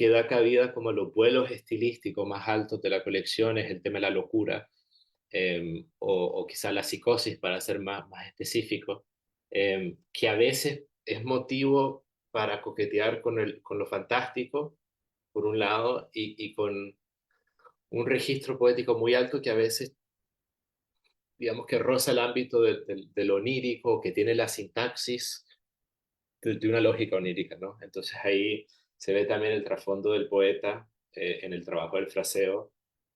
da cabida como a los vuelos estilísticos más altos de la colección es el tema de la locura, o quizá la psicosis para ser más específico, que a veces es motivo para coquetear con lo fantástico, por un lado, y con un registro poético muy alto que a veces, digamos que roza el ámbito de lo onírico, que tiene la sintaxis de una lógica onírica, ¿no? Entonces ahí se ve también el trasfondo del poeta, en el trabajo del fraseo.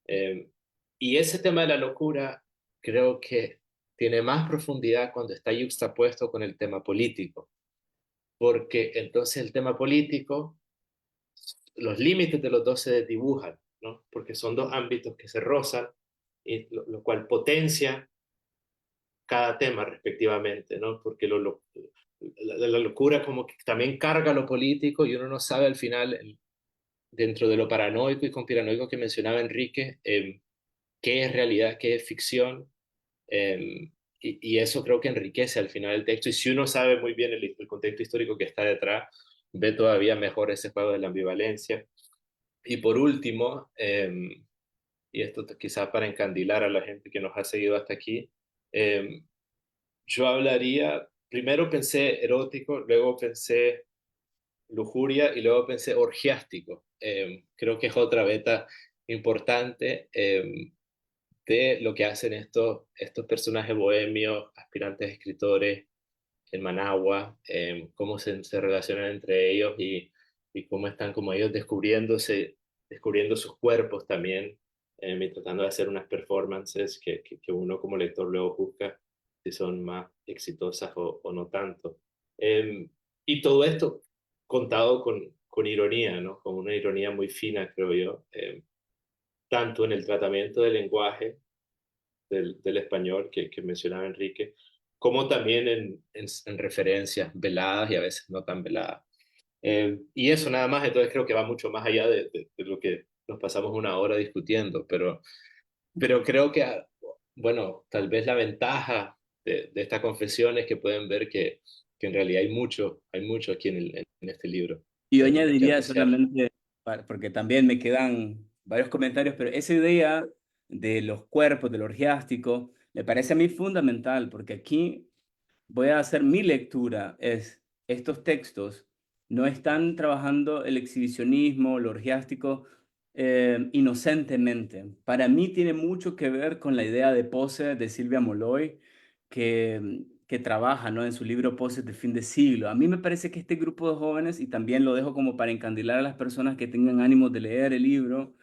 Eh, y ese tema de la locura creo que tiene más profundidad cuando está yuxtapuesto con el tema político, porque entonces el tema político, los límites de los dos se desdibujan, ¿no? Porque son dos ámbitos que se rozan, y lo cual potencia cada tema respectivamente, ¿no? Porque la locura como que también carga lo político y uno no sabe al final, dentro de lo paranoico y conspiranoico que mencionaba Enrique, qué es realidad, qué es ficción, y eso creo que enriquece al final el texto, y si uno sabe muy bien el contexto histórico que está detrás, ve todavía mejor ese juego de la ambivalencia. Y por último, y esto quizás para encandilar a la gente que nos ha seguido hasta aquí, yo hablaría, primero pensé erótico, luego pensé lujuria y luego pensé orgiástico. Creo que es otra beta importante, de lo que hacen estos personajes bohemios, aspirantes escritores en Managua, cómo se relacionan entre ellos, y cómo están como ellos descubriendo sus cuerpos también, y tratando de hacer unas performances que uno como lector luego juzga si son más exitosas o no tanto. Eh, y todo esto contado con ironía, ¿no? Con una ironía muy fina, creo yo, tanto en el tratamiento del lenguaje del español que mencionaba Enrique, como también en referencias veladas y a veces no tan veladas. Y eso nada más, entonces creo que va mucho más allá de lo que nos pasamos una hora discutiendo, pero creo que, bueno, tal vez la ventaja de esta confesión es que pueden ver que en realidad hay mucho aquí en este libro, Y yo que añadiría apreciar. solamente, porque también me quedan varios comentarios, pero esa idea de los cuerpos, del orgiástico, me parece a mí fundamental, porque aquí voy a hacer mi lectura, es estos textos no están trabajando el exhibicionismo, lo orgiástico, inocentemente. Para mí tiene mucho que ver con la idea de pose de Silvia Molloy, que trabaja, ¿no? En su libro Poses de fin de siglo. A mí me parece que este grupo de jóvenes, y también lo dejo como para encandilar a las personas que tengan ánimo de leer el libro,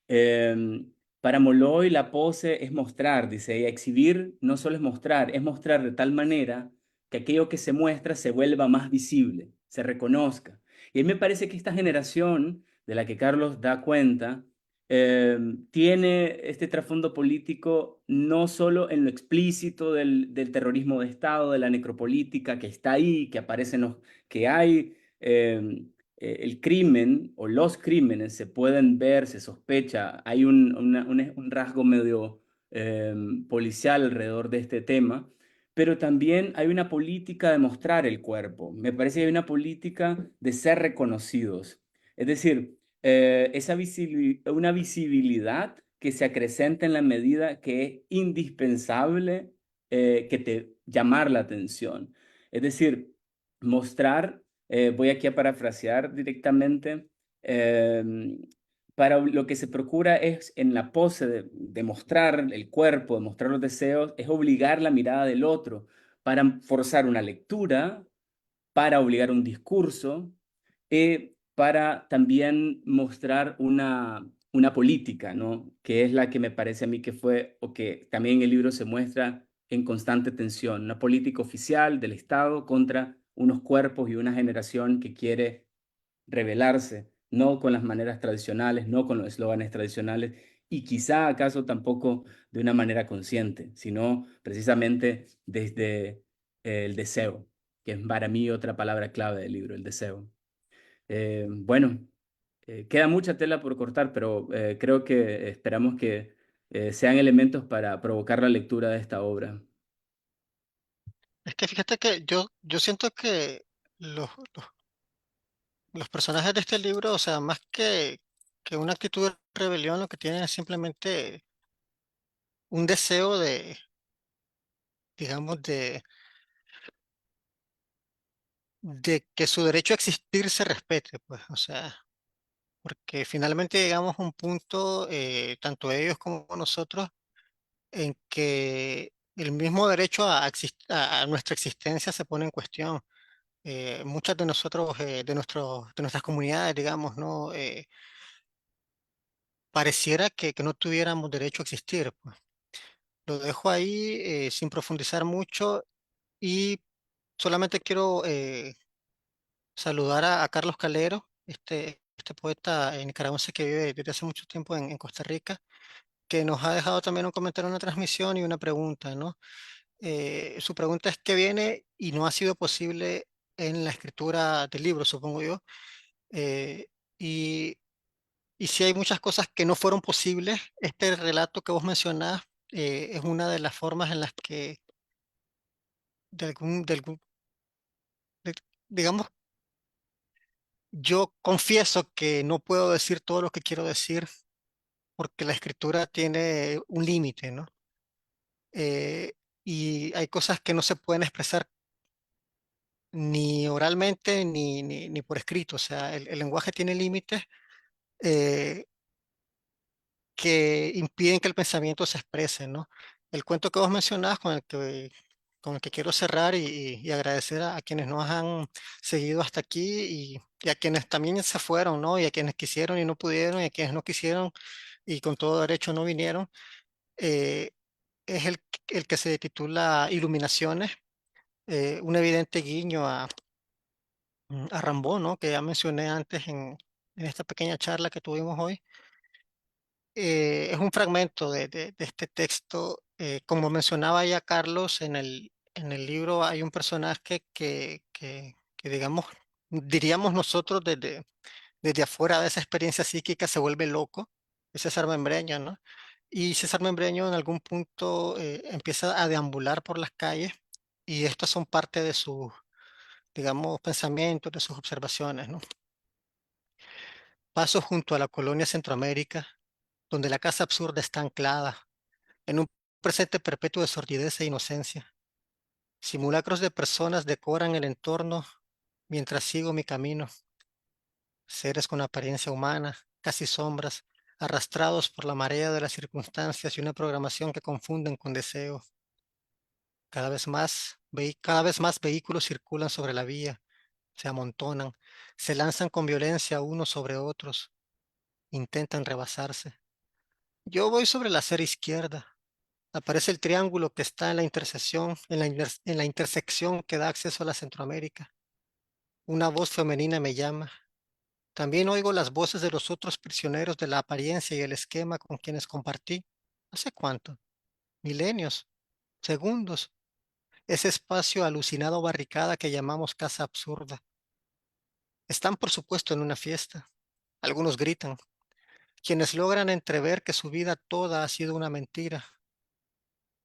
eh, para Molloy la pose es mostrar, dice ella, exhibir no solo es mostrar de tal manera que aquello que se muestra se vuelva más visible, se reconozca. Y a mí me parece que esta generación de la que Carlos da cuenta tiene este trasfondo político no solo en lo explícito del terrorismo de Estado, de la necropolítica que está ahí, que aparecen los que hay. El crimen o los crímenes se pueden ver, se sospecha, hay un rasgo medio policial alrededor de este tema, pero también hay una política de mostrar el cuerpo. Me parece que hay una política de ser reconocidos. Es decir, una visibilidad que se acrecenta en la medida que es indispensable que te llamar la atención. Es decir, mostrar, voy aquí a parafrasear directamente, em, para lo que se procura es en la pose de mostrar el cuerpo, de mostrar los deseos, es obligar la mirada del otro para forzar una lectura, para obligar un discurso, para también mostrar una política, ¿no? Que es la que me parece a mí que fue, o que también en el libro se muestra en constante tensión, una política oficial del Estado contra unos cuerpos y una generación que quiere rebelarse, no con las maneras tradicionales, no con los eslóganes tradicionales y quizá acaso tampoco de una manera consciente, sino precisamente desde el deseo, que es para mí otra palabra clave del libro, el deseo. Bueno, queda mucha tela por cortar, pero creo que esperamos que sean elementos para provocar la lectura de esta obra. Es que fíjate que yo siento que los personajes de este libro, o sea, más que una actitud de rebelión, lo que tienen es simplemente un deseo de, digamos, de que su derecho a existir se respete, pues, o sea, porque finalmente llegamos a un punto, tanto ellos como nosotros, en que el mismo derecho a nuestra existencia se pone en cuestión. Muchas de nosotros, de nuestras comunidades, digamos, ¿no? Pareciera que no tuviéramos derecho a existir, pues. Lo dejo ahí sin profundizar mucho y solamente quiero saludar a Carlos Calero, este poeta nicaragüense que vive desde hace mucho tiempo en Costa Rica, que nos ha dejado también un comentario en la transmisión y una pregunta, ¿no? Su pregunta es qué viene y no ha sido posible en la escritura del libro, supongo yo. Eh, y, y si hay muchas cosas que no fueron posibles, este relato que vos mencionás es una de las formas en las que, de algún, de- digamos, yo confieso que no puedo decir todo lo que quiero decir porque la escritura tiene un límite, ¿no? Eh, y hay cosas que no se pueden expresar ni oralmente ni por escrito. O sea, el lenguaje tiene límites eh, que impiden que el pensamiento se exprese, ¿no? El cuento que vos mencionás con el que quiero cerrar y agradecer a quienes nos han seguido hasta aquí y a quienes también se fueron, ¿no? Y a quienes quisieron y no pudieron y a quienes no quisieron y con todo derecho no vinieron, eh, es el que se titula Iluminaciones, un evidente guiño a Rambó, ¿no? Que ya mencioné antes en esta pequeña charla que tuvimos hoy. Es un fragmento de este texto. Como mencionaba ya Carlos, en el libro hay un personaje que digamos, diríamos nosotros desde afuera de esa experiencia psíquica se vuelve loco, es César Membreño, ¿no? Y César Membreño en algún punto empieza a deambular por las calles y estas son parte de sus, digamos, pensamientos, de sus observaciones, ¿no? Paso junto a la colonia Centroamérica, donde la casa absurda está anclada en un presente perpetuo de sordidez e inocencia. Simulacros de personas decoran el entorno mientras sigo mi camino, seres con apariencia humana, casi sombras, arrastrados por la marea de las circunstancias y una programación que confunden con deseo. Cada vez más vehículos circulan sobre la vía, se amontonan, se lanzan con violencia unos sobre otros, intentan rebasarse. Yo voy sobre la acera izquierda. Aparece el triángulo que está en la intersección, en la intersección que da acceso a la Centroamérica. Una voz femenina me llama. También oigo las voces de los otros prisioneros de la apariencia y el esquema con quienes compartí. ¿Hace cuánto? Milenios, segundos. Ese espacio alucinado barricada que llamamos casa absurda. Están, por supuesto, en una fiesta. Algunos gritan. Quienes logran entrever que su vida toda ha sido una mentira.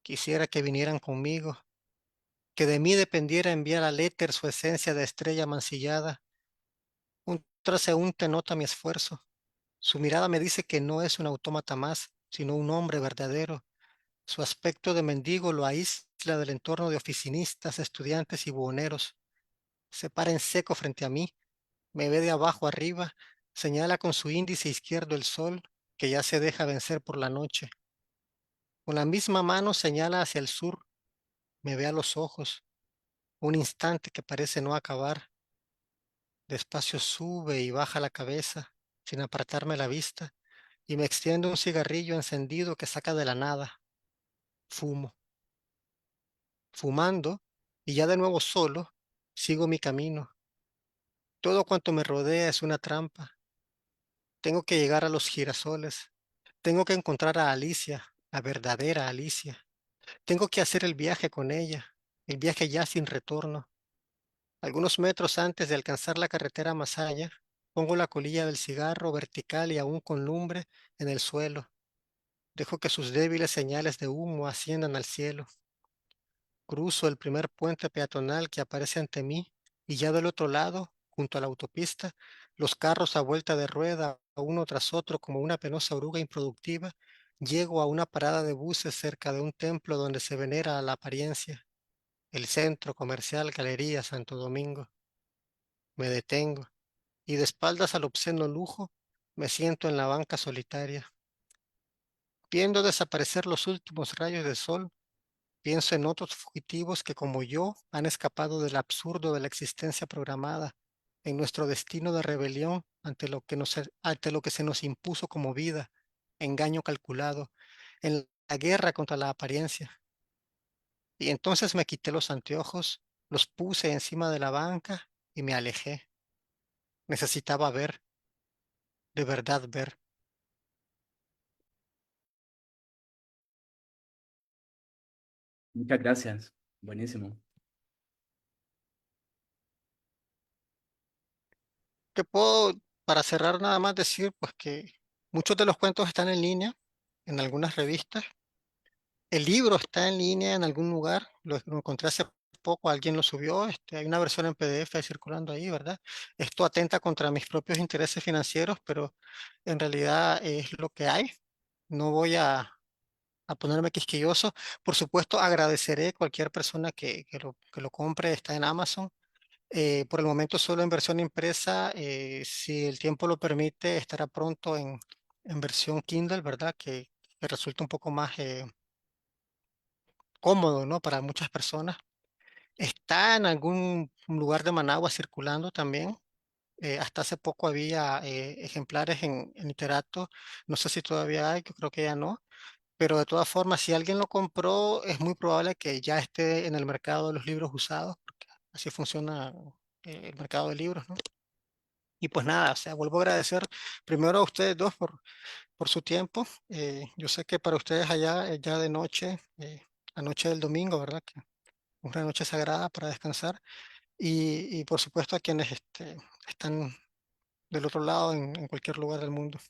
Quisiera que vinieran conmigo que de mí dependiera enviar al éter su esencia de estrella mancillada. Un transeúnte nota mi esfuerzo. Su mirada me dice que no es un autómata más, sino un hombre verdadero. Su aspecto de mendigo lo aísla del entorno de oficinistas, estudiantes y buhoneros. Se para en seco frente a mí, me ve de abajo arriba, señala con su índice izquierdo el sol, que ya se deja vencer por la noche. Con la misma mano señala hacia el sur, me ve a los ojos, un instante que parece no acabar. Despacio sube y baja la cabeza, sin apartarme la vista, y me extiende un cigarrillo encendido que saca de la nada. Fumo. Fumando, y ya de nuevo solo, sigo mi camino. Todo cuanto me rodea es una trampa. Tengo que llegar a los girasoles. Tengo que encontrar a Alicia, la verdadera Alicia. Tengo que hacer el viaje con ella, el viaje ya sin retorno. Algunos metros antes de alcanzar la carretera más allá, pongo la colilla del cigarro vertical y aún con lumbre en el suelo. Dejo que sus débiles señales de humo asciendan al cielo. Cruzo el primer puente peatonal que aparece ante mí y ya del otro lado, junto a la autopista, los carros a vuelta de rueda, uno tras otro como una penosa oruga improductiva, llego a una parada de buses cerca de un templo donde se venera a la apariencia, el centro comercial Galería Santo Domingo. Me detengo y de espaldas al obsceno lujo, me siento en la banca solitaria. Viendo desaparecer los últimos rayos de sol, pienso en otros fugitivos que como yo han escapado del absurdo de la existencia programada, en nuestro destino de rebelión ante lo que se nos impuso como vida, engaño calculado, en la guerra contra la apariencia. Y entonces me quité los anteojos, los puse encima de la banca y me alejé. Necesitaba ver, de verdad ver. Muchas gracias. Buenísimo. Que puedo, para cerrar nada más decir, pues que muchos de los cuentos están en línea, en algunas revistas. El libro está en línea en algún lugar, lo encontré hace poco, alguien lo subió, hay una versión en PDF circulando ahí, ¿verdad? Esto atenta contra mis propios intereses financieros, pero en realidad es lo que hay. No voy a ponerme quisquilloso. Por supuesto, agradeceré a cualquier persona que lo compre, está en Amazon. Por el momento solo en versión impresa, si el tiempo lo permite, estará pronto en versión Kindle, ¿verdad? Que resulta un poco más cómodo, ¿no? Para muchas personas. Está en algún lugar de Managua circulando también. Hasta hace poco había ejemplares en literato. No sé si todavía hay, yo creo que ya no. Pero de todas formas, si alguien lo compró, es muy probable que ya esté en el mercado de los libros usados, porque así funciona el mercado de libros, ¿no? Y pues nada, o sea, vuelvo a agradecer primero a ustedes dos por su tiempo. Yo sé que para ustedes allá es ya de noche, la noche del domingo, ¿verdad? Que una noche sagrada para descansar. Y por supuesto a quienes están del otro lado en cualquier lugar del mundo.